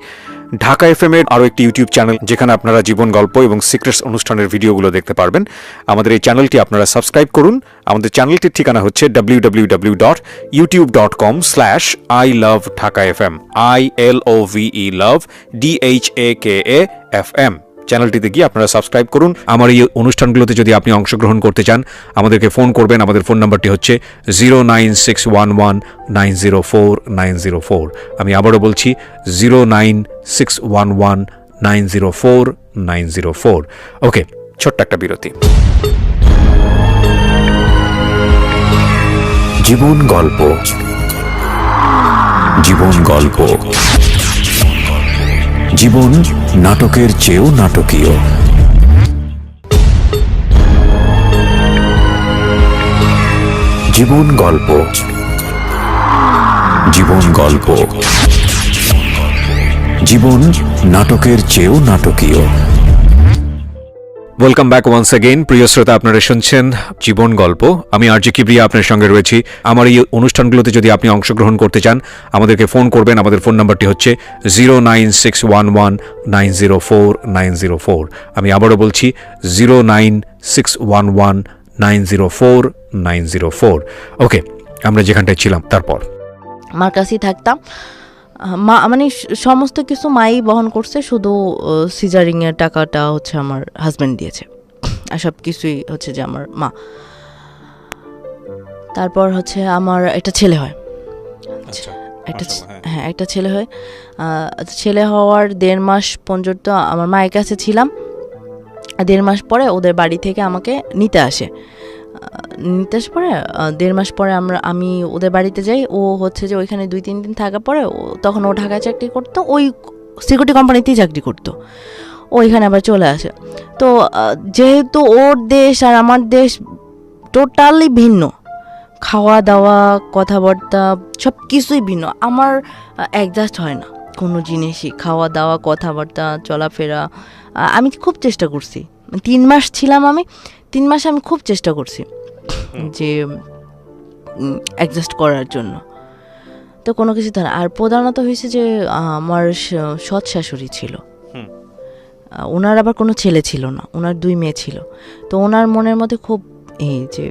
ঢাকা এফএম এর আরও একটি ইউটিউব চ্যানেল, যেখানে আপনারা জীবন গল্প এবং সিক্রেটস অনুষ্ঠানের ভিডিওগুলো দেখতে পারবেন। আমাদের এই চ্যানেলটি আপনারা সাবস্ক্রাইব করুন। আমাদের চ্যানেলটির ঠিকানা হচ্ছে www.youtube.com/ilovedhakafm, ILOVE love DHAKAFM। চ্যানেলটিতে গিয়ে আপনারা সাবস্ক্রাইব করুন। আমার এই অনুষ্ঠানগুলোতে যদি আপনি অংশগ্রহণ করতে চান, আমাদেরকে ফোন করবেন। আমাদের ফোন নাম্বারটি হচ্ছে 09611904904। আমি আবারও বলছি 09611904904। ওকে, ছোট্ট একটা বিরতি। জীবন গল্প, জীবন গল্প, জীবন নাটকের চেয়েও নাটকীয়। জীবন গল্প, জীবন গল্প, জীবন নাটকের চেয়েও নাটকীয়। ওয়েলকাম ব্যাক ওয়ান্স অ্যাগেইন প্রিয় শ্রোতা, আপনারা শুনছেন জীবন গল্প। আমি আরজি কিবরিয়া আপনার সঙ্গে রয়েছি। আমার এই অনুষ্ঠানগুলোতে যদি আপনি অংশগ্রহণ করতে চান আমাদেরকে ফোন করবেন। আমাদের ফোন নাম্বারটি হচ্ছে 09611904904। আমি আবারও বলছি 09611904904। ওকে, আমরা যেখানটায় ছিলাম তারপর মার কাছেই থাকতাম। মা মানে সমস্ত কিছু মাই বহন করছে, শুধু সিজারিংয়ের টাকাটা হচ্ছে আমার হাজব্যান্ড দিয়েছে, আর সব কিছুই হচ্ছে যে আমার মা। তারপর হচ্ছে আমার একটা ছেলে হয়, একটা ছেলে হয়। ছেলে হওয়ার 1.5 মাস পর্যন্ত আমার মায়ের কাছে ছিলাম। 1.5 মাস পরে ওদের বাড়ি থেকে আমাকে নিতে আসে। পরে 1.5 মাস পরে আমি ওদের বাড়িতে যাই। ও হচ্ছে যে ওইখানে 2-3 দিন থাকার পরে তখন ও ঢাকায় চাকরি করতো, ওই সিকিউরিটি কোম্পানিতেই চাকরি করতো। ওইখানে আবার চলে আসে। তো যেহেতু ওর দেশ আর আমার দেশ টোটালি ভিন্ন, খাওয়া দাওয়া কথাবার্তা সব কিছুই ভিন্ন, আমার অ্যাডজাস্ট হয় না কোনো জিনিসই, খাওয়া দাওয়া কথাবার্তা চলাফেরা। আমি খুব চেষ্টা করছি, 3 মাস ছিলাম আমি, 3 মাস আমি খুব চেষ্টা করছি যে অ্যাডজাস্ট করার জন্য, তো কোনো কিছু না। আর প্রধানত হয়েছে যে আমার সৎ শাশুড়ি ছিল, ওনার আবার কোনো ছেলে ছিল না, ওনার 2 মেয়ে ছিল। তো ওনার মনের মধ্যে খুব এই যে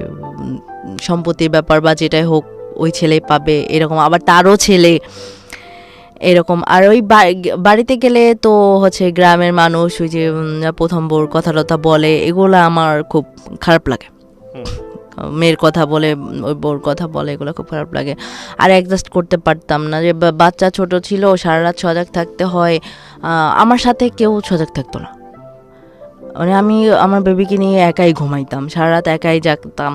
সম্পত্তির ব্যাপার বা যেটাই হোক ওই ছেলেই পাবে এরকম, আবার তারও ছেলে এরকম। আর ওই বাড়িতে গেলে তো হচ্ছে গ্রামের মানুষ ওই যে প্রথম বউর কথা টথা বলে, এগুলো আমার খুব খারাপ লাগে। মেয়ের কথা বলে, ওই বউর কথা বলে, এগুলো খুব খারাপ লাগে। আর অ্যাডজাস্ট করতে পারতাম না, যে বাচ্চা ছোট ছিল, সারা রাত সজাগ থাকতে হয়। আমার সাথে কেউ সজাগ থাকতো না, মানে আমি আমার বেবিকে নিয়ে একাই ঘুমাইতাম, সারা রাত একাই জাগতাম,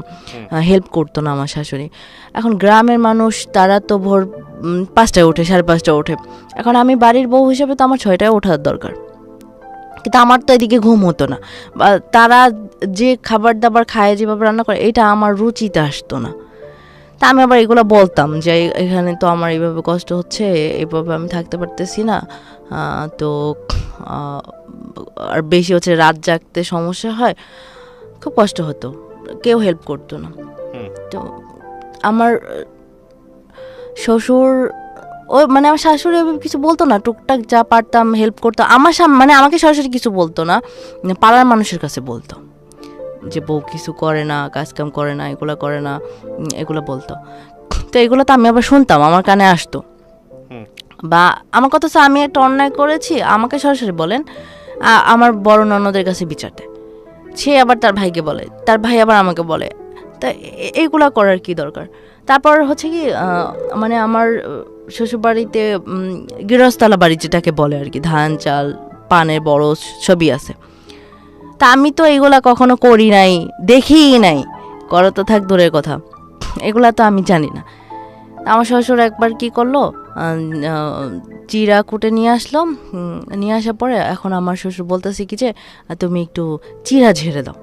হেল্প করতো না আমার শাশুড়ি। এখন গ্রামের মানুষ তারা তো ভোর 5টায় ওঠে, 5:30 ওঠে। এখন আমি বাড়ির বউ হিসেবে তো আমার 6টায় ওঠার দরকার, কিন্তু আমার তো এদিকে ঘুম হতো না। বা তারা যে খাবার দাবার খায়, যেভাবে রান্না করে, এটা আমার রুচিতে আসতো না। তা আমি আবার এগুলো বলতাম যে এখানে তো আমার এইভাবে কষ্ট হচ্ছে, এইভাবে আমি থাকতে পারতেছি না, তো আর বেশি হচ্ছে রাত জাগতে সমস্যা হয়, খুব কষ্ট হতো, কেউ হেল্প করতো না। তো আমার শ্বশুর মানে আমার শাশুড়ি কিছু বলতো না, টুকটাক যা পারতাম হেল্প করতো আমার মানে আমাকে সরাসরি কিছু বলতো না, পাড়ার মানুষের কাছে বলতো যে বউ কিছু করে না, কাজকাম করে না, এগুলো করে না, এগুলো বলতো। তো এগুলো তো আমি আবার শুনতাম, আমার কানে আসতো। বা আমার কথা হচ্ছে আমি একটা অন্যায় করেছি, আমাকে সরাসরি বলেন, আমার বড় ননদের কাছে বিচার দেয়, সে আবার তার ভাইকে বলে, তার ভাই আবার আমাকে বলে। তা এইগুলা করার কি দরকার? তারপর হচ্ছে কি মানে আমার শ্বশুরবাড়িতে গৃহস্থলা বাড়ি যেটাকে বলে আর কি, ধান চাল পানের বড় সবই আছে। তা আমি তো এগুলা কখনো করি নাই, দেখিই নাই, করো তো থাক দূরের কথা, এগুলা তো আমি জানি না। আমার শ্বশুর একবার কি করলো, চিরা কুটে নিয়ে আসলো, নিয়ে আসার পরে এখন আমার শ্বশুর বলতেছে কি যে তুমি একটু চিরা ঝেড়ে দাও।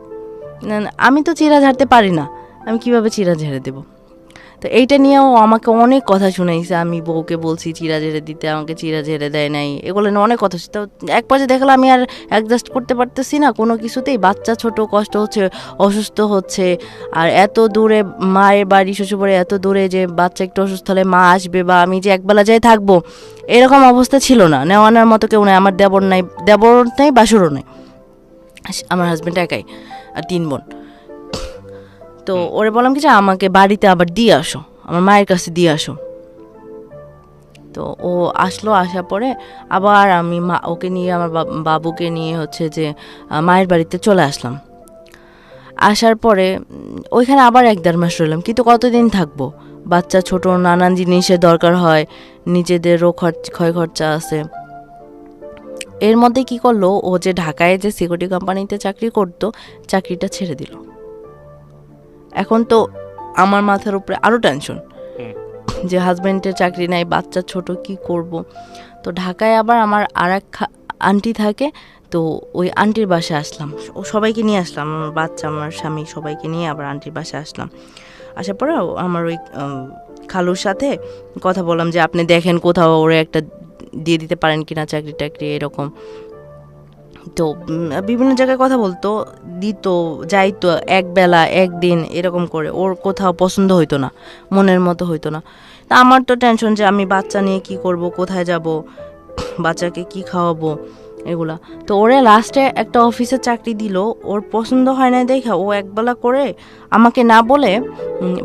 আমি তো চিরা ঝাড়তে পারি না, আমি কিভাবে চিরা ঝেড়ে দেবো? তো এইটা নিয়েও আমাকে অনেক কথা শুনাইছে, আমি বউকে বলছি চিরা ঝেড়ে দিতে, আমাকে চিরা ঝেড়ে দেয় নাই, এগুলো নিয়ে অনেক কথা। তো এক পর্যায়ে দেখলাম আমি আর অ্যাডজাস্ট করতে পারতেছি না কোনো কিছুতেই, বাচ্চা ছোট, কষ্ট হচ্ছে, অসুস্থ হচ্ছে, আর এত দূরে মায়ের বাড়ি, শ্বশুরবাড়ি এত দূরে, যে বাচ্চা একটু অসুস্থ হলে মা আসবে বা আমি যে একবেলা যাই থাকবো, এরকম অবস্থা ছিল না। নেওয়ানোর মতো কেউ নেই, আমার দেবর নেই, বাসুরও নেই, আমার হাজব্যান্ড একাই, আর 3 বোন। তো ওরে বললাম কি যে আমাকে বাড়িতে আবার দিয়ে আসো, আমার মায়ের কাছে দিয়ে আসো। তো ও আসলো, আসার পরে আবার আমি ওকে নিয়ে, আমার বাবুকে নিয়ে হচ্ছে যে মায়ের বাড়িতে চলে আসলাম। আসার পরে ওইখানে আবার 1-1.5 মাস রইলাম, কিন্তু কতদিন থাকবো? বাচ্চা ছোট, নানান জিনিসের দরকার হয়, নিজেদেরও ক্ষয় খরচা আছে। এর মধ্যে কি করলো, ও যে ঢাকায় যে সিকিউরিটি কোম্পানিতে চাকরি করতো, চাকরিটা ছেড়ে দিল। এখন তো আমার মাথার উপরে আরও টেনশন যে হাজব্যান্ডের চাকরি নাই, বাচ্চা ছোট, কি করব? তো ঢাকায় আবার আমার আর এক আন্টি থাকে, তো ওই আন্টির বাসায় আসলাম, ও সবাইকে নিয়ে আসলাম, আমার বাচ্চা, আমার স্বামী, সবাইকে নিয়ে আবার আন্টির বাসায় আসলাম। আসার পরে আমার ওই খালুর সাথে কথা বললাম যে আপনি দেখেন কোথাও ওরা একটা দিয়ে দিতে পারেন কিনা চাকরি টাকরি এরকম। তো বিভিন্ন জায়গায় কথা বলতো, দিত, যাইতো, একবেলা একদিন এরকম করে। ওর কোথাও পছন্দ হইতো না, মনের মতো হইতো না। তা আমার তো টেনশন যে আমি বাচ্চা নিয়ে কি করব, কোথায় যাব, বাচ্চাকে কি খাওয়াবো, এগুলা। তো ওরে লাস্টে একটা অফিসে চাকরি দিল, ওর পছন্দ হয় না দেখা ও একবেলা করে আমাকে না বলে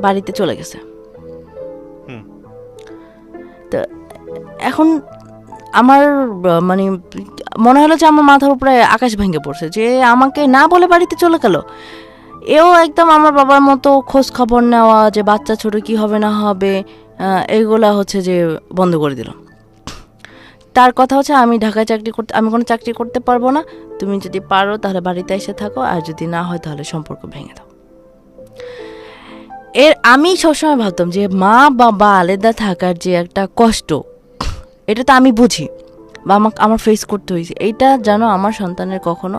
বাড়িতে চলে গেছে। তো এখন আমার মানে মনে হলো যে আমার মাথার উপরে আকাশ ভেঙে পড়ছে, যে আমাকে না বলে বাড়িতে চলে গেল। এও একদম আমার বাবার মতো খোঁজ খবর নেওয়া, যে বাচ্চা ছোট কি হবে না হবে, এইগুলা হচ্ছে যে বন্ধ করে দিল। তার কথা হচ্ছে আমি ঢাকায় আমি কোনো চাকরি করতে পারবো না, তুমি যদি পারো তাহলে বাড়িতে এসে থাকো, আর যদি না হয় তাহলে সম্পর্ক ভেঙে দাও। আমি সবসময় ভাবতাম যে মা বাবা আলাদা থাকার যে একটা কষ্ট, এটা তো আমি বুঝি বা আমার ফেস করতে হয়েছে, এইটা যেন আমার সন্তানের কখনো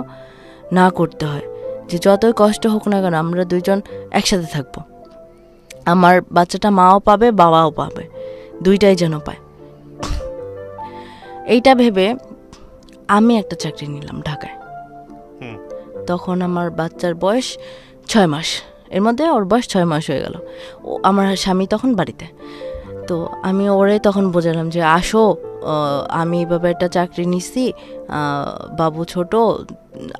না করতে হয়। যে যতই কষ্ট হোক না কেন আমরা দুইজন একসাথে থাকবো, আমার বাচ্চাটা মাও পাবে বাবাও পাবে, দুইটাই যেন পায়। এইটা ভেবে আমি একটা চাকরি নিলাম ঢাকায়। তখন আমার বাচ্চার বয়স 6 মাস, এর মধ্যে ওর বয়স 6 মাস হয়ে গেল। আমার স্বামী তখন বাড়িতে। তো আমি ওরে তখন বোঝালাম যে আসো, আমি এভাবে একটা চাকরি নিছি, বাবু ছোট,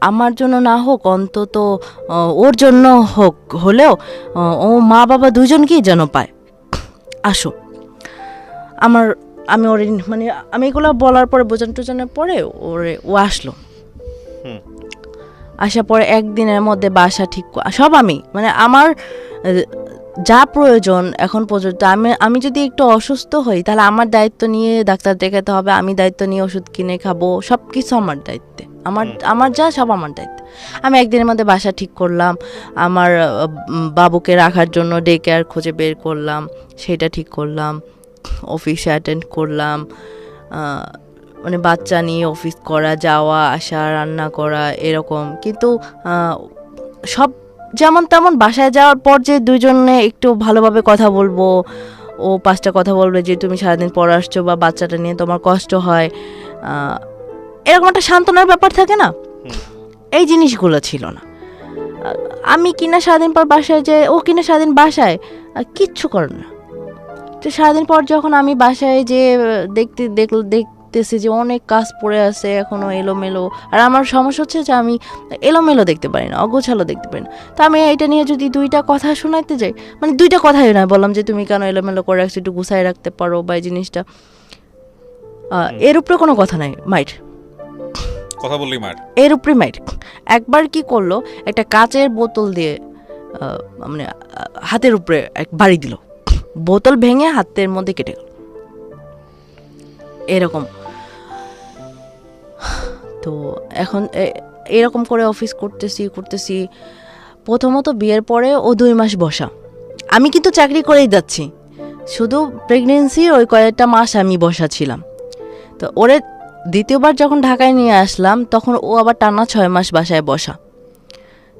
আমার জন্য না হোক অন্তত ওর জন্য হলেও ও মা বাবা দুজনকেই যেন পায়, আসো। আমি ওর মানে আমি এগুলো বলার পরে বোঝানোর পরে ও আসলো। আসার পরে একদিনের মধ্যে বাসা ঠিক সব আমি মানে আমার যা প্রয়োজন এখন পর্যন্ত, আমি যদি একটু অসুস্থ হই তাহলে আমার দায়িত্ব নিয়ে ডাক্তার দেখাতে হবে, আমি দায়িত্ব নিয়ে ওষুধ কিনে খাবো, সব কিছু আমার দায়িত্বে, আমার যা সব আমার দায়িত্ব। আমি একদিনের মধ্যে বাসা ঠিক করলাম, আমার বাবুকে রাখার জন্য ডে কেয়ার খুঁজে বের করলাম, সেটা ঠিক করলাম, অফিসে অ্যাটেন্ড করলাম, মানে বাচ্চা নিয়ে অফিস করা, যাওয়া আসা, রান্না করা, এরকম। কিন্তু সব যেমন তেমন বাসায় যাওয়ার পর যে দুজনে একটু ভালোভাবে কথা বলবো, ও 5টা কথা বলবে যে তুমি সারাদিন পর আসছো বা বাচ্চাটা নিয়ে তোমার কষ্ট হয়, এরকম একটা সান্ত্বনার ব্যাপার থাকে না, এই জিনিসগুলো ছিল না। আমি কিনা সারাদিন পর বাসায় যে ও কিনা সারাদিন বাসায় কিচ্ছু করে না। তো সারাদিন পর যখন আমি বাসায় যে দেখতেছি যে অনেক কাজ পড়ে আছে এখনো এলোমেলো, আর আমার সমস্যা হচ্ছে যে আমি এলোমেলো দেখতে পারি না, অগোছালো দেখতে পারি না। তো আমি এটা নিয়ে যদি 2টা কথা শোনাইতে যাই, মানে 2টা কথাই নয়, বললাম যে তুমি কেন এলোমেলো করে রাখছো, একটু গুছাই রাখতে পারো বা এই জিনিসটা, এর উপরে কোনো কথা নাই, মাইট কথা বললি মার, এর উপরে মাইট। একবার কি করলো, একটা কাচের বোতল দিয়ে মানে হাতের উপরে এক বাড়ি দিল, বোতল ভেঙে হাতের মধ্যে কেটে গেল, এরকম। তো এখন এরকম করে অফিস করতেছি। প্রথমত বিয়ের পরে ও 2 মাস বসা, আমি কিন্তু চাকরি করেই যাচ্ছি, শুধু প্রেগনেন্সির ওই কয়েকটা মাস আমি বসা ছিলাম। তো ওরে দ্বিতীয়বার যখন ঢাকায় নিয়ে আসলাম তখন ও আবার টানা 6 মাস বাসায় বসা।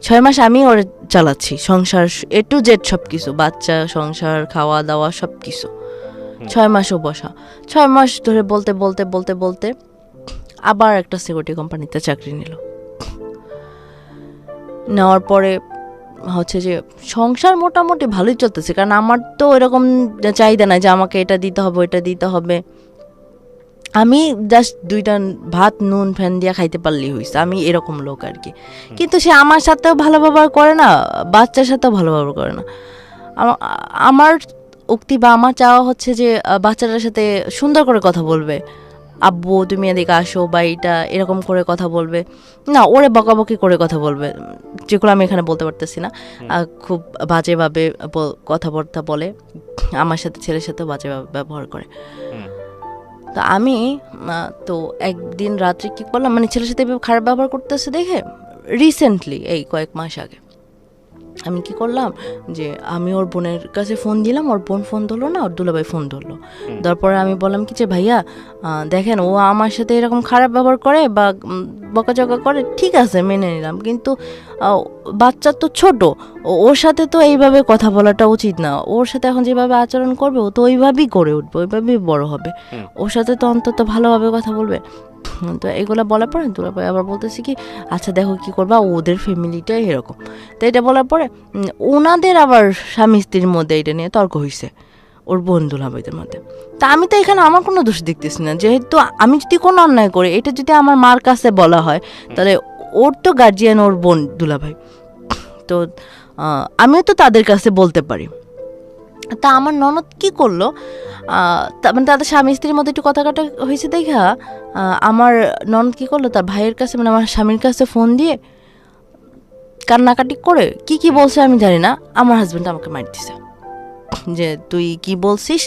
6 মাস আমি ওরে চালাচ্ছি, সংসার A to Z সব কিছু, বাচ্চা, সংসার, খাওয়া দাওয়া সব কিছু। 6 মাসও বসা। 6 মাস ধরে বলতে আবার একটা সিকিউরিটি কোম্পানিতে চাকরি নিল। নেওয়ার পরে হচ্ছে যে সংসার মোটামুটি ভালোই চলতেছে, কারণ আমার তো এরকম চাহিদা নাই যে আমাকে এটা দিতে হবে ওইটা দিতে হবে, আমি জাস্ট 2টা ভাত নুন ফ্যান দিয়ে খাইতে পারলেই হয়েছে, আমি এরকম লোক আর কি। কিন্তু সে আমার সাথেও ভালো ব্যবহার করে না, বাচ্চার সাথেও ভালো ব্যবহার করে না। আমার উক্তি বা আমার চাওয়া হচ্ছে যে বাচ্চাটার সাথে সুন্দর করে কথা বলবে, আব্বু তুমি এদিকে আসো বা এইটা এরকম করে কথা বলবে না, ওরে বকাবকি করে কথা বলবে, যেগুলো আমি এখানে বলতে পারতেছি না। খুব বাজেভাবে কথাবার্তা বলে, আমার সাথে ছেলের সাথে বাজেভাবে ব্যবহার করে। তো আমি তো একদিন রাত্রে কী করলাম, মানে ছেলের সাথে খারাপ ব্যবহার করতেছে দেখে রিসেন্টলি এই কয়েক মাস আগে আমি কি করলাম, যে আমি ওর বোনের কাছে ফোন দিলাম, ওর বোন ফোন ধরলো না, ওর দুলাভাই ফোন ধরলো। তারপরে আমি বললাম কি যে ভাইয়া দেখেন ও আমার সাথে এরকম খারাপ ব্যবহার করে বা বকাঝকা করে, ঠিক আছে মেনে নিলাম, কিন্তু বাচ্চা তো ছোট, ওর সাথে তো এইভাবে কথা বলাটা উচিত না, ওর সাথে এখন যেভাবে আচরণ করবে ও তো ওইভাবেই করে উঠবে, ওইভাবেই বড় হবে, ওর সাথে তো অন্তত ভালোভাবে কথা বলবে। তো এগুলো বলার পরে দুলাভাই আবার বলতেছি কি আচ্ছা দেখো কি করবা, ওদের ফ্যামিলিটাই এরকম। তো এটা বলার পরে ওনাদের আবার স্বামী স্ত্রীর মধ্যে এটা নিয়ে তর্ক হয়েছে ওর বোন দুলাভাইদের মধ্যে। তা আমি তো এখানে আমার কোনো দোষ দেখতেছি না, যেহেতু আমি যদি কোনো অন্যায় করি এটা যদি আমার মার কাছে বলা হয় তাহলে ওর তো গার্জিয়ান ওর বোন দুলাভাই, তো আমিও তো তাদের কাছে বলতে পারি। তা আমার ননদ কি করলো, মানে তাদের স্বামী স্ত্রীর মধ্যে একটু কথা কাটা হয়েছে দেখা আমার ননদ কি করলো তার ভাইয়ের কাছে মানে আমার স্বামীর কাছে ফোন দিয়ে কান্নাকাটি করে কি বলছে আমি জানি না, আমার হাজব্যান্ড আমাকে মার দিছে যে তুই কি বলছিস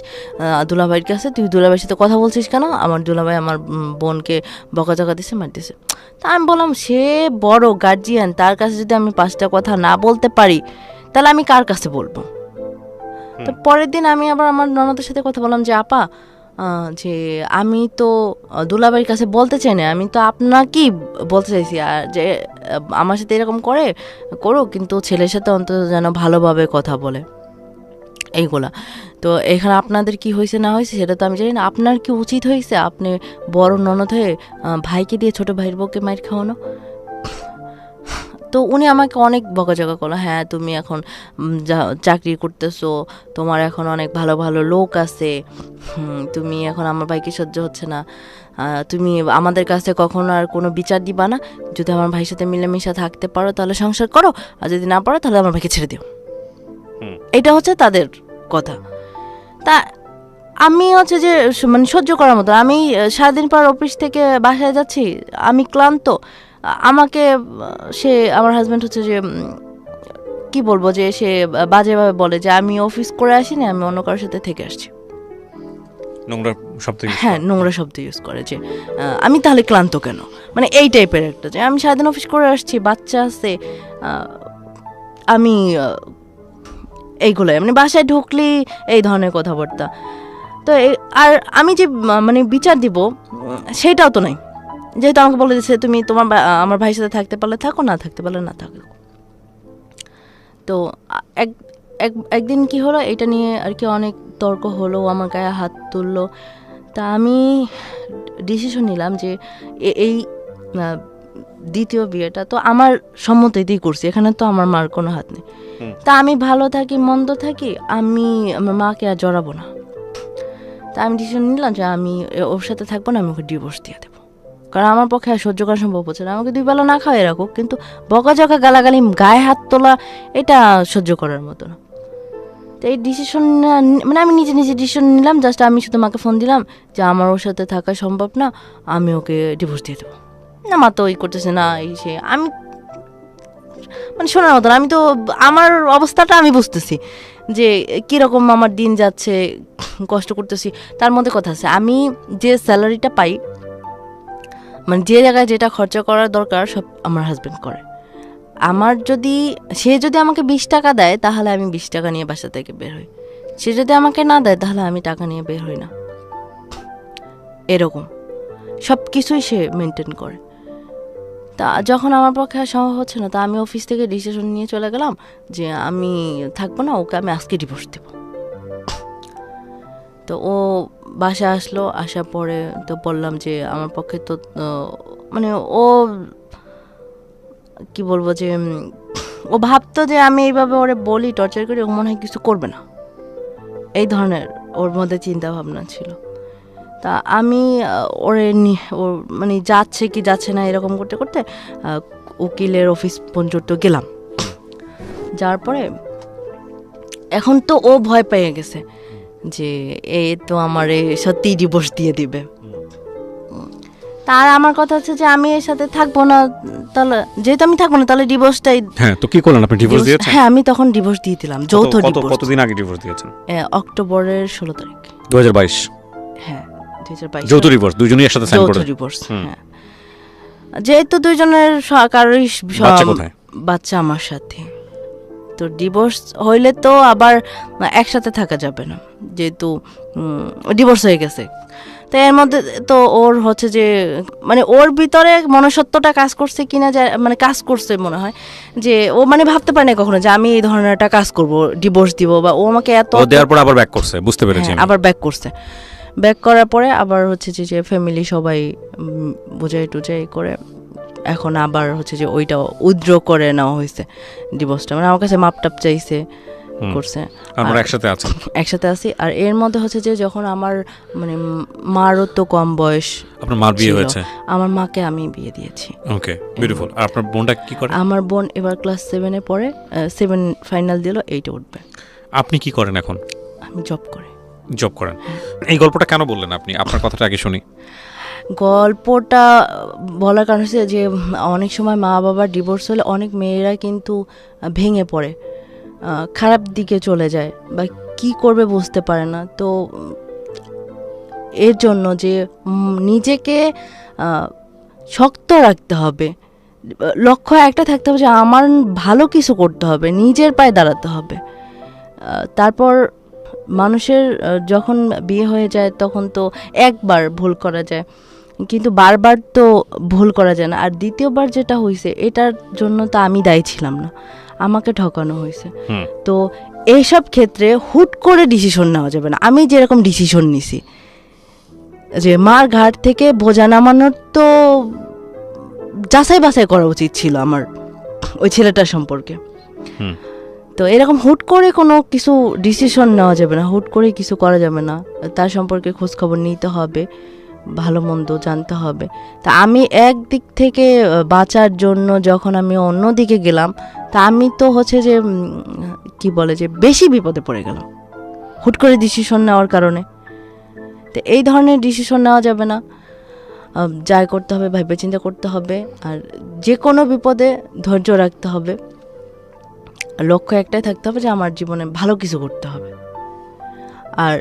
দুলাভাইয়ের কাছে, তুই দুলাভাইয়ের সাথে কথা বলছিস কেন, আমার দুলাভাই আমার বোনকে বকাঝকা দিছে মার দিছে। তা আমি বললাম সে বড় গার্জিয়ান, তার কাছে যদি আমি 5টা কথা না বলতে পারি তাহলে আমি কার কাছে বলবো। তো পরের দিন আমি আবার আমার ননদের সাথে কথা বললাম যে আপা যে আমি তো দুলাভাইয়ের কাছে বলতে চাই না, আমি তো আপনাকেই বলতে চাইছি আর যে আমার সাথে এরকম করুক কিন্তু ছেলের সাথে অন্তত যেন ভালোভাবে কথা বলে এইগুলা। তো এখানে আপনাদের কি হয়েছে না হয়েছে সেটা তো আমি জানি না, আপনার কি উচিত হয়েছে আপনি বড় ননদ হয়ে ভাইকে দিয়ে ছোট ভাইয়ের বউকে মাইর খাওয়ানো। তো উনি আমাকে অনেক বকাঝকা করলো, হ্যাঁ তুমি এখন চাকরি করতেছো, তোমার এখন অনেক ভালো ভালো লোক আছে, তুমি এখন আমার ভাইকে সহ্য হচ্ছে না, তুমি আমাদের কাছে কখনো আর কোনো বিচার দিবা না, যদি আমার ভাইয়ের সাথে মিলেমিশে থাকতে পারো তাহলে সংসার করো, আর যদি না পারো তাহলে আমার ভাইকে ছেড়ে দিও। এটা হচ্ছে তাদের কথা। তা আমি হচ্ছে যে মানে সহ্য করার মতো, আমি সারাদিন পর অফিস থেকে বাসায় যাচ্ছি, আমি ক্লান্ত, আমাকে সে আমার হাজব্যান্ড হচ্ছে যে কি বলবো যে সে বাজেভাবে বলে যে আমি অফিস করে আসিনি, আমি অন্য কারোর সাথে থেকে আসছি, নোংরা শব্দ, হ্যাঁ নোংরা শব্দ ইউজ করে যে আমি তাহলে ক্লান্ত কেন, মানে এই টাইপের একটা যে আমি সারাদিন অফিস করে আসছি, বাচ্চা আছে, আমি এইগুলোই মানে বাসায় ঢুকলেই এই ধরনের কথাবার্তা। তো আর আমি যে মানে বিচার দিব সেটাও তো নাই, যেহেতু আমাকে বলে দিচ্ছে তুমি তোমার আমার ভাইয়ের সাথে থাকতে পারলে থাকো, না থাকতে পারলে না থাকো। তো একদিন কি হলো এটা নিয়ে আর কি অনেক তর্ক হলো, আমার গায়ে হাত তুললো। তা আমি ডিসিশন নিলাম যে এই দ্বিতীয় বিয়েটা তো আমার সম্মতিতেই করছি, এখানে তো আমার মার কোনো হাত নেই। তা আমি ভালো থাকি মন্দ থাকি আমি আমার মাকে আর জড়াবো না। তা আমি ডিসিশন নিলাম যে আমি ওর সাথে থাকবো না, আমি ওকে ডিভোর্স দিয়ে দেবো, কারণ আমার পক্ষে আর সহ্য করা সম্ভব হচ্ছে না। আমাকে 2 বেলা না খাওয়াই রাখুক, কিন্তু বকাঝকা গালাগালি গায়ে হাত তোলা এটা সহ্য করার মতো না। তো এই ডিসিশন মানে আমি নিজে ডিসিশন নিলাম, জাস্ট আমি শুধু মাকে ফোন দিলাম যে আমার ওর সাথে থাকা সম্ভব না, আমি ওকে ডিভোর্স দিয়ে দেবো। না মা তো ওই করতেছে না এই সে, আমি মানে শোনার মতন, আমি তো আমার অবস্থাটা আমি বুঝতেছি যে কীরকম আমার দিন যাচ্ছে, কষ্ট করতেছি। তার মধ্যে কথা আছে আমি যে স্যালারিটা পাই মানে যে জায়গায় যেটা খরচা করার দরকার সব আমার হাজব্যান্ড করে। আমার যদি সে যদি আমাকে 20 টাকা দেয় তাহলে আমি 20 টাকা নিয়ে বাসা থেকে বের হই, সে যদি আমাকে না দেয় তাহলে আমি টাকা নিয়ে বের হই না, এরকম সব কিছুই সে মেনটেন করে। তা যখন আমার পক্ষে আর সম্ভব হচ্ছে না, তা আমি অফিস থেকে ডিসিশন নিয়ে চলে গেলাম যে আমি থাকবো না, ওকে আমি আজকে ডিভোর্স দেব। তো ও বাসা আসলো, আসার পরে তো বললাম যে আমার পক্ষে তো মানে ও কি বলবো যে ও ভাবতো যে আমি এইভাবে ওরে বলি টর্চার করি, ও মনে হয় কিছু করবে না, এই ধরনের ওর মধ্যে চিন্তা ভাবনা ছিল। তা আমি ওরে ওর মানে যাচ্ছে কি যাচ্ছে না এরকম করতে করতে উকিলের অফিস পর্যন্ত গেলাম। যাওয়ার পরে এখন তো ও ভয় পেয়ে গেছে যে এই তো আমারে সত্যি ডিভোর্স দিয়ে দিবে। তার আমার কথা হচ্ছে যে আমি এর সাথে থাকবো না, তাহলে যেহেতু আমি থাকবো না তাহলে ডিভোর্সটাই। হ্যাঁ, তো কি করলেন আপনি? ডিভোর্স দিয়েছেন? হ্যাঁ, আমি তখন ডিভোর্স দিয়ে দিলাম, যৌথ ডিভোর্স। কতদিন আগে ডিভোর্স দিয়েছেন? অক্টোবরের 16 তারিখ 2022। হ্যাঁ 2022 যৌথ ডিভোর্স, দুজনেই একসাথে সাইন করে? যৌথ ডিভোর্স, হ্যাঁ। যেহেতু দুইজনের কারোরই বাচ্চা আমার সাথে, তো ডিভোর্স হইলে তো আবার একসাথে থাকা যাবে না, যেহেতু ডিভোর্স হয়ে গেছে। তো এর মধ্যে তো ওর হচ্ছে যে মানে ওর ভিতরে মনুষ্যত্বটা কাজ করছে কিনা, মানে কাজ করছে মনে হয় যে ও মানে ভাবতে পারে না কখনো যে আমি এই ধরনের একটা কাজ করব, ডিভোর্স দিব, বা ও আমাকে এত দেওয়ার পর আবার ব্যাক করছে, বুঝতে পেরেছি। আবার ব্যাক করছে, ব্যাক করার পরে আবার হচ্ছে যে ফ্যামিলি সবাই বোঝাই টুজাই করে এখন আবার হচ্ছে যে ওইটা উইথড্র করে নেওয়া হয়েছে ডিভোর্সটা, মানে আমার কাছে মাপটাপ চাইছে করছে, আমরা একসাথে আছি একসাথে আছি। আর এর মধ্যে হচ্ছে যে যখন আমার মানে মারও তো কম বয়স, আপনার মার বিয়ে হয়েছে? আমার মাকে আমি বিয়ে দিয়েছি। ওকে, বিউটিফুল। আর আপনার বোনটা কি করে? আমার বোন এবার ক্লাস 7-এ পড়ে, 7 ফাইনাল দিল, 8-এ উঠবে। আপনি কি করেন এখন? আমি জব করি। জব করেন। এই গল্পটা কেন বললেন আপনি? আপনার কথাটা আগে শুনি। গল্পটা বলার কারণ হচ্ছে যে অনেক সময় মা বাবার ডিভোর্স হলে অনেক মেয়েরা কিন্তু ভেঙে পড়ে, খারাপ দিকে চলে যায় বা কি করবে বুঝতে পারে না। তো এর জন্য যে নিজেকে শক্ত রাখতে হবে, লক্ষ্য একটা থাকতে হবে যে আমার ভালো কিছু করতে হবে, নিজের পায়ে দাঁড়াতে হবে। তারপর মানুষের যখন বিয়ে হয়ে যায় তখন তো একবার ভুল করা যায়, কিন্তু বারবার তো ভুল করা যায় না। আর দ্বিতীয়বার যেটা হয়েছে এটার জন্য তো আমি দায়ী ছিলাম না, আমাকে ঠকানো হয়েছে। তো এইসব ক্ষেত্রে হুট করে ডিসিশন নেওয়া যাবে না। আমি যেরকম ডিসিশন নিছি যে মার ঘাট থেকে বোঝা নামানোর, তো যাচাই বাছাই করা উচিত ছিল আমার ওই ছেলেটার সম্পর্কে। তো এরকম হুট করে কোনো কিছু ডিসিশন নেওয়া যাবে না, হুট করে কিছু করা যাবে না, তার সম্পর্কে খোঁজখবর নিতে হবে, ভালো মন্দ জানতে হবে। তা আমি একদিক থেকে বাঁচার জন্য যখন আমি অন্য দিকে গেলাম, তা আমি তো হচ্ছে যে কি বলে যে বেশি বিপদে পড়ে গেলাম হুট করে ডিসিশন নেওয়ার কারণে। তো এই ধরনের ডিসিশন নেওয়া যাবে না, যাই করতে হবে ভেবে চিন্তা করতে হবে। আর যে কোনো বিপদে ধৈর্য রাখতে হবে, লক্ষ্য একটাই থাকতে হবে যে আমার জীবনে ভালো কিছু করতে হবে। আর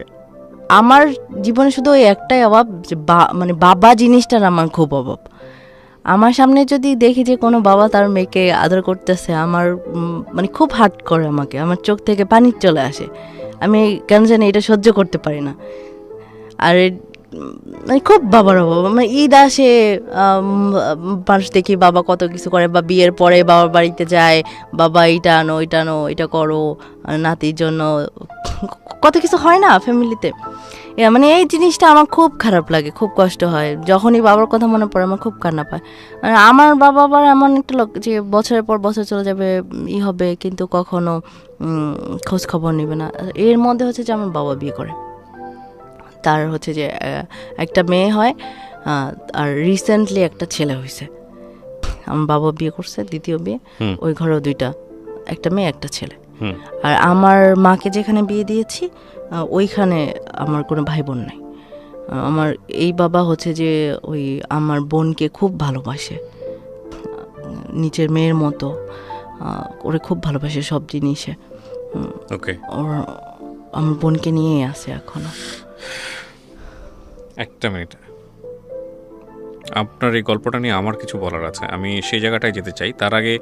আমার জীবনে শুধু ওই একটাই অভাব যে মানে বাবা জিনিসটার আমার খুব অভাব। আমার সামনে যদি দেখি যে কোনো বাবা তার মেয়েকে আদর করতেছে, আমার মানে খুব হার্ট করে আমাকে, আমার চোখ থেকে পানি চলে আসে, আমি কেন জানি এটা সহ্য করতে পারি না। আর মানে খুব বাবার অভাব। মানে ঈদ আসে, মানুষ দেখি বাবা কত কিছু করে, বা বিয়ের পরে বাবার বাড়িতে যায়, বাবা এইটা আনো ওইটা আনো এটা করো, নাতির জন্য কত কিছু হয় না ফ্যামিলিতে। মানে এই জিনিসটা আমার খুব খারাপ লাগে, খুব কষ্ট হয় যখনই বাবার কথা মনে পড়ে, আমার খুব কান্না পায়। মানে আমার বাবা আবার এমন একটা লোক যে বছরের পর বছর চলে যাবে, হবে, কিন্তু কখনো খোঁজ খবর নেবে না। এর মধ্যে হচ্ছে যে আমার বাবা বিয়ে করে, তার হচ্ছে যে একটা মেয়ে হয়, আর রিসেন্টলি একটা ছেলে হয়েছে। আমার বাবা বিয়ে করছে, দ্বিতীয় বিয়ে, ওই ঘরেও 2টা, একটা মেয়ে একটা ছেলে। আর আমার মাকে যেখানে বিয়ে দিয়েছি ওইখানে আমার কোনো ভাই বোন নাই। আমার এই বাবা হচ্ছে যে ওই আমার বোনকে খুব ভালোবাসে, নিজের মেয়ের মতো ওরে খুব ভালোবাসে সব জিনিসে। ওকে, ওর আমার বোনকে নিয়েই আছে এখনো। একটা মিনিট, আপনার এই গল্পটা নিয়ে আমার কিছু বলার আছে, আমি সেই জায়গাটায় যেতে চাই। তার আগে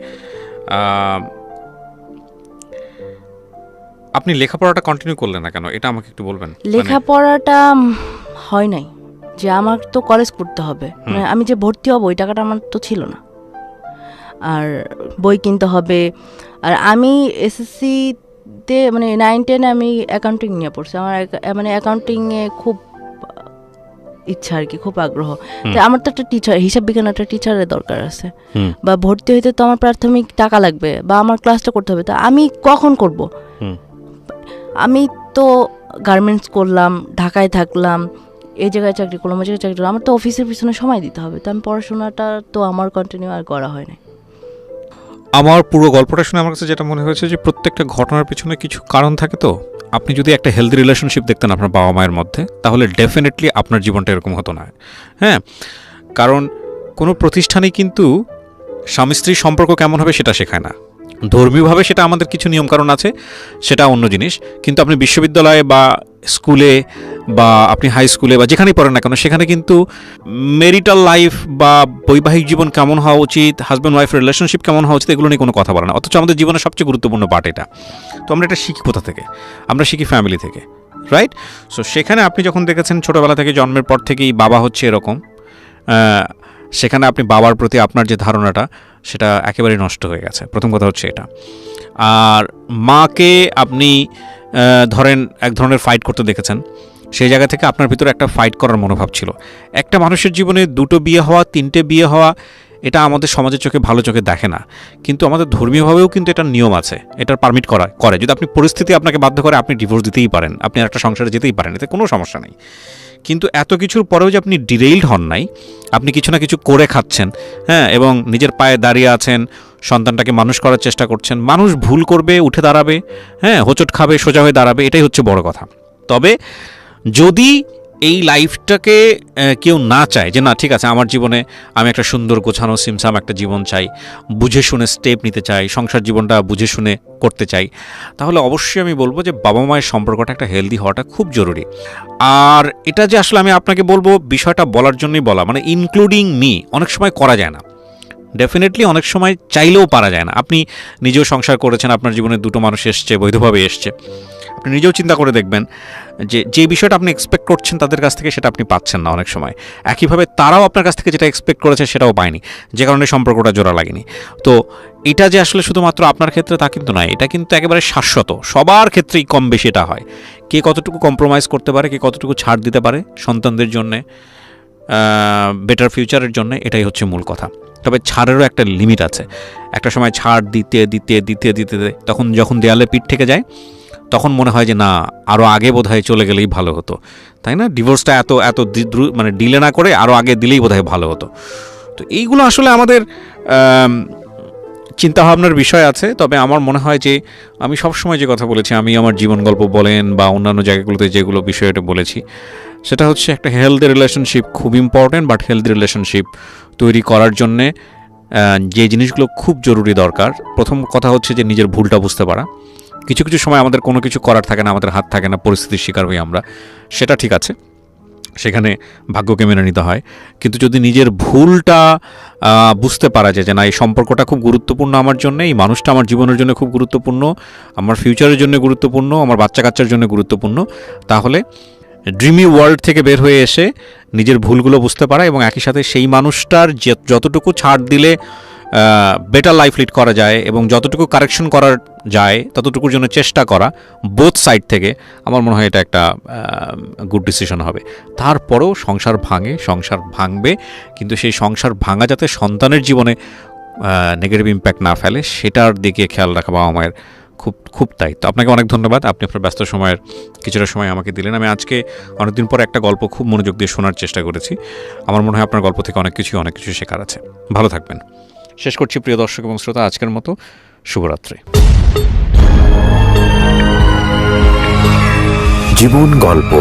আপনি লেখাপড়াটা কন্টিনিউ করলেন না কেন, এটা আমাকে একটু বলবেন? লেখাপড়াটা হয় নাই, যে আমার তো কলেজ করতে হবে, মানে আমি যে ভর্তি হব ওই টাকাটা আমার তো ছিল না, আর বই কিনতে হবে। আর আমি এসএসসিতে মানে 9-10 আমি অ্যাকাউন্টিং নিয়ে পড়ছি, আমার মানে অ্যাকাউন্টিংয়ে খুব ইচ্ছা আর কি, খুব আগ্রহ। তো আমার তো একটা টিচার, হিসাব বিজ্ঞান একটা টিচারের দরকার আছে, বা ভর্তি হইতে তো আমার প্রাথমিক টাকা লাগবে, বা আমার ক্লাসটা করতে হবে। তা আমি কখন করব? আমি তো গার্মেন্টস করলাম, ঢাকায় থাকলাম, এই জায়গায় চাকরি করলাম, ওই জায়গায় চাকরি করলাম, আমার তো অফিসের পিছনে সময় দিতে হবে। তো আমি পড়াশোনাটা তো আমার কন্টিনিউ আর করা হয় না। আমার পুরো গল্পটা শুনে আমার কাছে যেটা মনে হয়েছে যে প্রত্যেকটা ঘটনার পিছনে কিছু কারণ থাকে। তো আপনি যদি একটা হেলদি রিলেশনশিপ দেখতেন আপনার বাবা মায়ের মধ্যে, তাহলে ডেফিনেটলি আপনার জীবনটা এরকম হতো না। হ্যাঁ, কারণ কোনো প্রতিষ্ঠানেই কিন্তু স্বামী স্ত্রীর সম্পর্ক কেমন হবে সেটা শেখায় না। ধর্মীয়ভাবে সেটা আমাদের কিছু নিয়মকানুন আছে, সেটা অন্য জিনিস। কিন্তু আপনি বিশ্ববিদ্যালয়ে বা স্কুলে বা আপনি হাই স্কুলে বা যেখানেই পড়েন না কেন, সেখানে কিন্তু মেরিটাল লাইফ বা বৈবাহিক জীবন কেমন হওয়া উচিত, হাজব্যান্ড ওয়াইফ রিলেশনশিপ কেমন হওয়া উচিত, এগুলো নিয়ে কোনো কথা বলে না। অথচ আমাদের জীবনের সবচেয়ে গুরুত্বপূর্ণ পার্ট এটা। তো আমরা এটা শিখি কোথা থেকে? আমরা শিখি ফ্যামিলি থেকে, রাইট? সো সেখানে আপনি যখন দেখেছেন ছোটোবেলা থেকে, জন্মের পর থেকেই বাবা হচ্ছে এরকম, সেখানে আপনি বাবার প্রতি আপনার যে ধারণাটা সেটা একেবারেই নষ্ট হয়ে গেছে। প্রথম কথা হচ্ছে এটা। আর মাকে আপনি ধরেন এক ধরনের ফাইট করতে দেখেছেন, সেই জায়গা থেকে আপনার ভিতরে একটা ফাইট করার মনোভাব ছিল। একটা মানুষের জীবনে 2টো বিয়ে হওয়া, 3টে বিয়ে হওয়া, এটা আমাদের সমাজের চোখে ভালো চোখে দেখে না, কিন্তু আমাদের ধর্মীয়ভাবেও কিন্তু এটার নিয়ম আছে, এটার পারমিট করে। যদি আপনি পরিস্থিতি আপনাকে বাধ্য করে, আপনি ডিভোর্স দিতেই পারেন, আপনি একটা সংসারে যেতেই পারেন, এতে কোনো সমস্যা নেই। কিন্তু এত কিছুর পরেও যে আপনি ডিরেইলড হন নাই, আপনি কিছু না কিছু করে খাচ্ছেন, হ্যাঁ, এবং নিজের পায়ে দাঁড়িয়ে আছেন, সন্তানটাকে মানুষ করার চেষ্টা করছেন। মানুষ ভুল করবে, উঠে দাঁড়াবে, হ্যাঁ, হোঁচট খাবে, সোজা হয়ে দাঁড়াবে, এটাই হচ্ছে বড় কথা। তবে যদি এই লাইফটাকে কেউ না চায় যে না ঠিক আছে, আমার জীবনে আমি একটা সুন্দর গোছানো সিমসাম একটা জীবন চাই, বুঝে শুনে স্টেপ নিতে চাই, সংসার জীবনটা বুঝে শুনে করতে চাই, তাহলে অবশ্যই আমি বলবো যে বাবা মায়ের সম্পর্কটা একটা হেলদি হওয়াটা খুব জরুরি। আর এটা যে আসলে আমি আপনাকে বলবো, বিষয়টা বলার জন্যই বলা, মানে ইনক্লুডিং মি, অনেক সময় করা যায় না, ডেফিনেটলি অনেক সময় চাইলেও পারা যায় না। আপনি নিজেও সংসার করেছেন, আপনার জীবনে 2টো মানুষ এসছে, বৈধভাবে এসছে, আপনি নিজেও চিন্তা করে দেখবেন যে বিষয়টা আপনি এক্সপেক্ট করছেন তাদের কাছ থেকে, সেটা আপনি পাচ্ছেন না অনেক সময়। একইভাবে তারাও আপনার কাছ থেকে যেটা এক্সপেক্ট করেছে সেটাও পায়নি, যে কারণে সম্পর্কটা জোড়া লাগেনি। তো এটা যে আসলে শুধুমাত্র আপনার ক্ষেত্রে তা কিন্তু নয়, এটা কিন্তু একেবারে শাশ্বত, সবার ক্ষেত্রেই কম বেশি এটা হয়। কে কতটুকু কম্প্রোমাইজ করতে পারে, কে কতটুকু ছাড় দিতে পারে সন্তানদের জন্যে, বেটার ফিউচারের জন্য, এটাই হচ্ছে মূল কথা। তবে ছাড়েরও একটা লিমিট আছে। একটা সময় ছাড় দিতে দিতে দিতে দিতে তখন যখন দেয়ালে পিঠ থেকে যায়, তখন মনে হয় যে না, আরও আগে বোধহয় চলে গেলেই ভালো হতো, তাই না? ডিভোর্সটা এত মানে ডিলে না করে আরও আগে দিলেই বোধহয় ভালো হতো। তো এইগুলো আসলে আমাদের চিন্তাভাবনার বিষয় আছে। তবে আমার মনে হয় যে আমি সবসময় যে কথা বলেছি, আমি আমার জীবন গল্প বলেন বা অন্যান্য জায়গাগুলোতে যেগুলো বিষয়টা বলেছি, সেটা হচ্ছে একটা হেলদি রিলেশনশিপ খুব ইম্পর্ট্যান্ট। বাট হেলদি রিলেশনশিপ তৈরি করার জন্যে যে জিনিসগুলো খুব জরুরি দরকার, প্রথম কথা হচ্ছে যে নিজের ভুলটা বুঝতে পারা। কিছু কিছু সময় আমাদের কোনো কিছু করার থাকে না, আমাদের হাত থাকে না, পরিস্থিতির শিকার হই আমরা, সেটা ঠিক আছে, সেখানে ভাগ্যকে মেনে নিতে হয়। কিন্তু যদি নিজের ভুলটা বুঝতে পারা যায় যে না, এই সম্পর্কটা খুব গুরুত্বপূর্ণ আমার জন্য, এই মানুষটা আমার জীবনের জন্য খুব গুরুত্বপূর্ণ, আমার ফিউচারের জন্য গুরুত্বপূর্ণ, আমার বাচ্চা কাচ্চার জন্য গুরুত্বপূর্ণ, তাহলে ড্রিমি ওয়ার্ল্ড থেকে বের হয়ে এসে নিজের ভুলগুলো বুঝতে পারা এবং একই সাথে সেই মানুষটার যতটুকু ছাড় দিলে বেটার লাইফ লিড করা যায় এবং যতটুকু কারেকশন করা যায় ততটুকুর জন্য চেষ্টা করা বোথ সাইড থেকে, আমার মনে হয় এটা একটা গুড ডিসিশন হবে। তারপরেও সংসার ভাঙবে, কিন্তু সেই সংসার ভাঙা যাতে সন্তানের জীবনে নেগেটিভ ইম্প্যাক্ট না ফেলে, সেটার দিকে খেয়াল রাখা বাবা মায়ের খুব খুব দায়িত্ব। আপনাকে অনেক ধন্যবাদ, আপনি আপনার ব্যস্ত সময়ের কিছুটা সময় আমাকে দিলেন। আমি আজকে অনেকদিন পর একটা গল্প খুব মনোযোগ দিয়ে শোনার চেষ্টা করেছি। আমার মনে হয় আপনার গল্প থেকে অনেক কিছু শেখার আছে। ভালো থাকবেন। শেষ করছি প্রিয় দর্শক এবং শ্রোতা, আজকের মতো শুভরাত্রি। জীবন গল্প,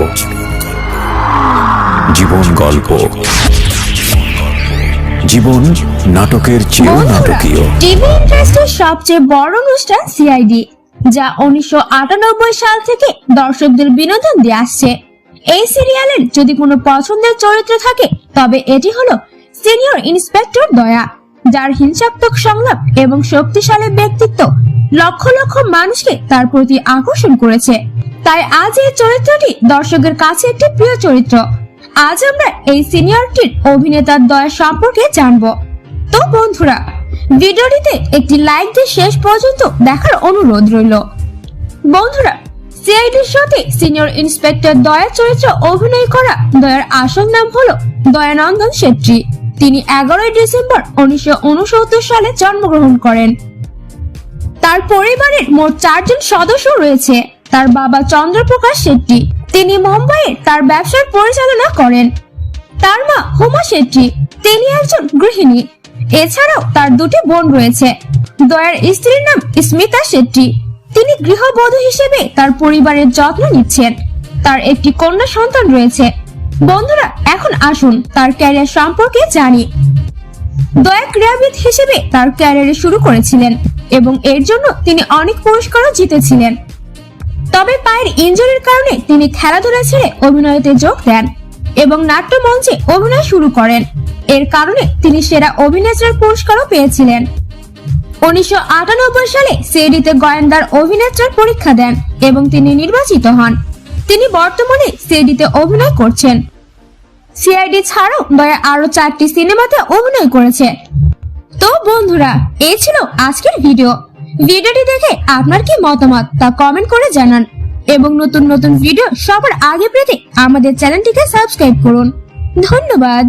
জীবন গল্প, জীবন নাটকের চেয়েও নাটকীয়। টিভি ইন্ডাস্ট্রির সবচেয়ে বড় অনুষ্ঠান সিআইডি, যা 1998 সাল থেকে দর্শকদের বিনোদন দিয়ে আসছে। এই সিরিয়ালের যদি কোনো পছন্দের চরিত্র থাকে, তবে এটি হলো সিনিয়র ইন্সপেক্টর দয়া, যার হিংসাত্মক সংলাপ এবং শক্তিশালী ব্যক্তিত্ব লক্ষ লক্ষ মানুষকে তার প্রতি আকর্ষণ করেছে। তাই আজ এই চরিত্রটি দর্শকের কাছে একটি প্রিয় চরিত্র। আজ আমরা এই সিনিয়রটির অভিনেতার দয়া সম্পর্কে জানবো। তো বন্ধুরা, ভিডিওটিতে একটি লাইক দিয়ে শেষ পর্যন্ত দেখার অনুরোধ রইল। বন্ধুরা, সিআইডির সাথে সিনিয়র ইন্সপেক্টর দয়ার চরিত্র অভিনয় করা দয়ার আসল নাম হলো দয়ানন্দন শেট্টি। তিনি 11 ডিসেম্বর 1969 সালে জন্মগ্রহণ করেন। তার পরিবারের মোট 4 জন সদস্য রয়েছে। তার বাবা চন্দ্রপ্রকাশ শেট্টি, তিনি মুম্বাইয়ে তার ব্যবসার পরিচালনা করেন। তার মা হুমা শেট্টি, তিনি একজন গৃহিণী। এছাড়াও তার 2টি বোন রয়েছে। দয়ার স্ত্রীর নাম স্মিতা শেট্টি, তিনি গৃহবধূ হিসেবে তার পরিবারের যত্ন নিচ্ছেন। তার একটি কন্যা সন্তান রয়েছে। বন্ধুরা, এখন আসুন তার ক্যারিয়ার সম্পর্কে জানি। দয়া ক্রীড়াবিদ হিসেবে তার ক্যারিয়ার শুরু করেছিলেন এবং এর জন্য তিনি অনেক পুরস্কারও জিতেছিলেন। তবে পায়ের ইনজুরির কারণে তিনি খেলাধুলা ছেড়ে অভিনয়তে যোগ দেন এবং নাট্যমঞ্চে অভিনয় শুরু করেন। এর কারণে তিনি সেরা অভিনেত্রীর পুরস্কারও পেয়েছিলেন। 1998 সালে সিআইডিতে গোয়েন্দার অভিনেত্রীর পরীক্ষা দেন এবং তিনি নির্বাচিত হন। তিনি বর্তমানে সিআইডিতে অভিনয় করছেন। সিআইডি ছাড়াও দয়া আরো 4টি সিনেমাতে অভিনয় করেছে। তো বন্ধুরা, এই ছিল আজকের ভিডিওটি দেখে আপনার কি মতামত তা কমেন্ট করে জানান এবং নতুন নতুন ভিডিও সবার আগে পেতে আমাদের চ্যানেলটিকে সাবস্ক্রাইব করুন। ধন্যবাদ।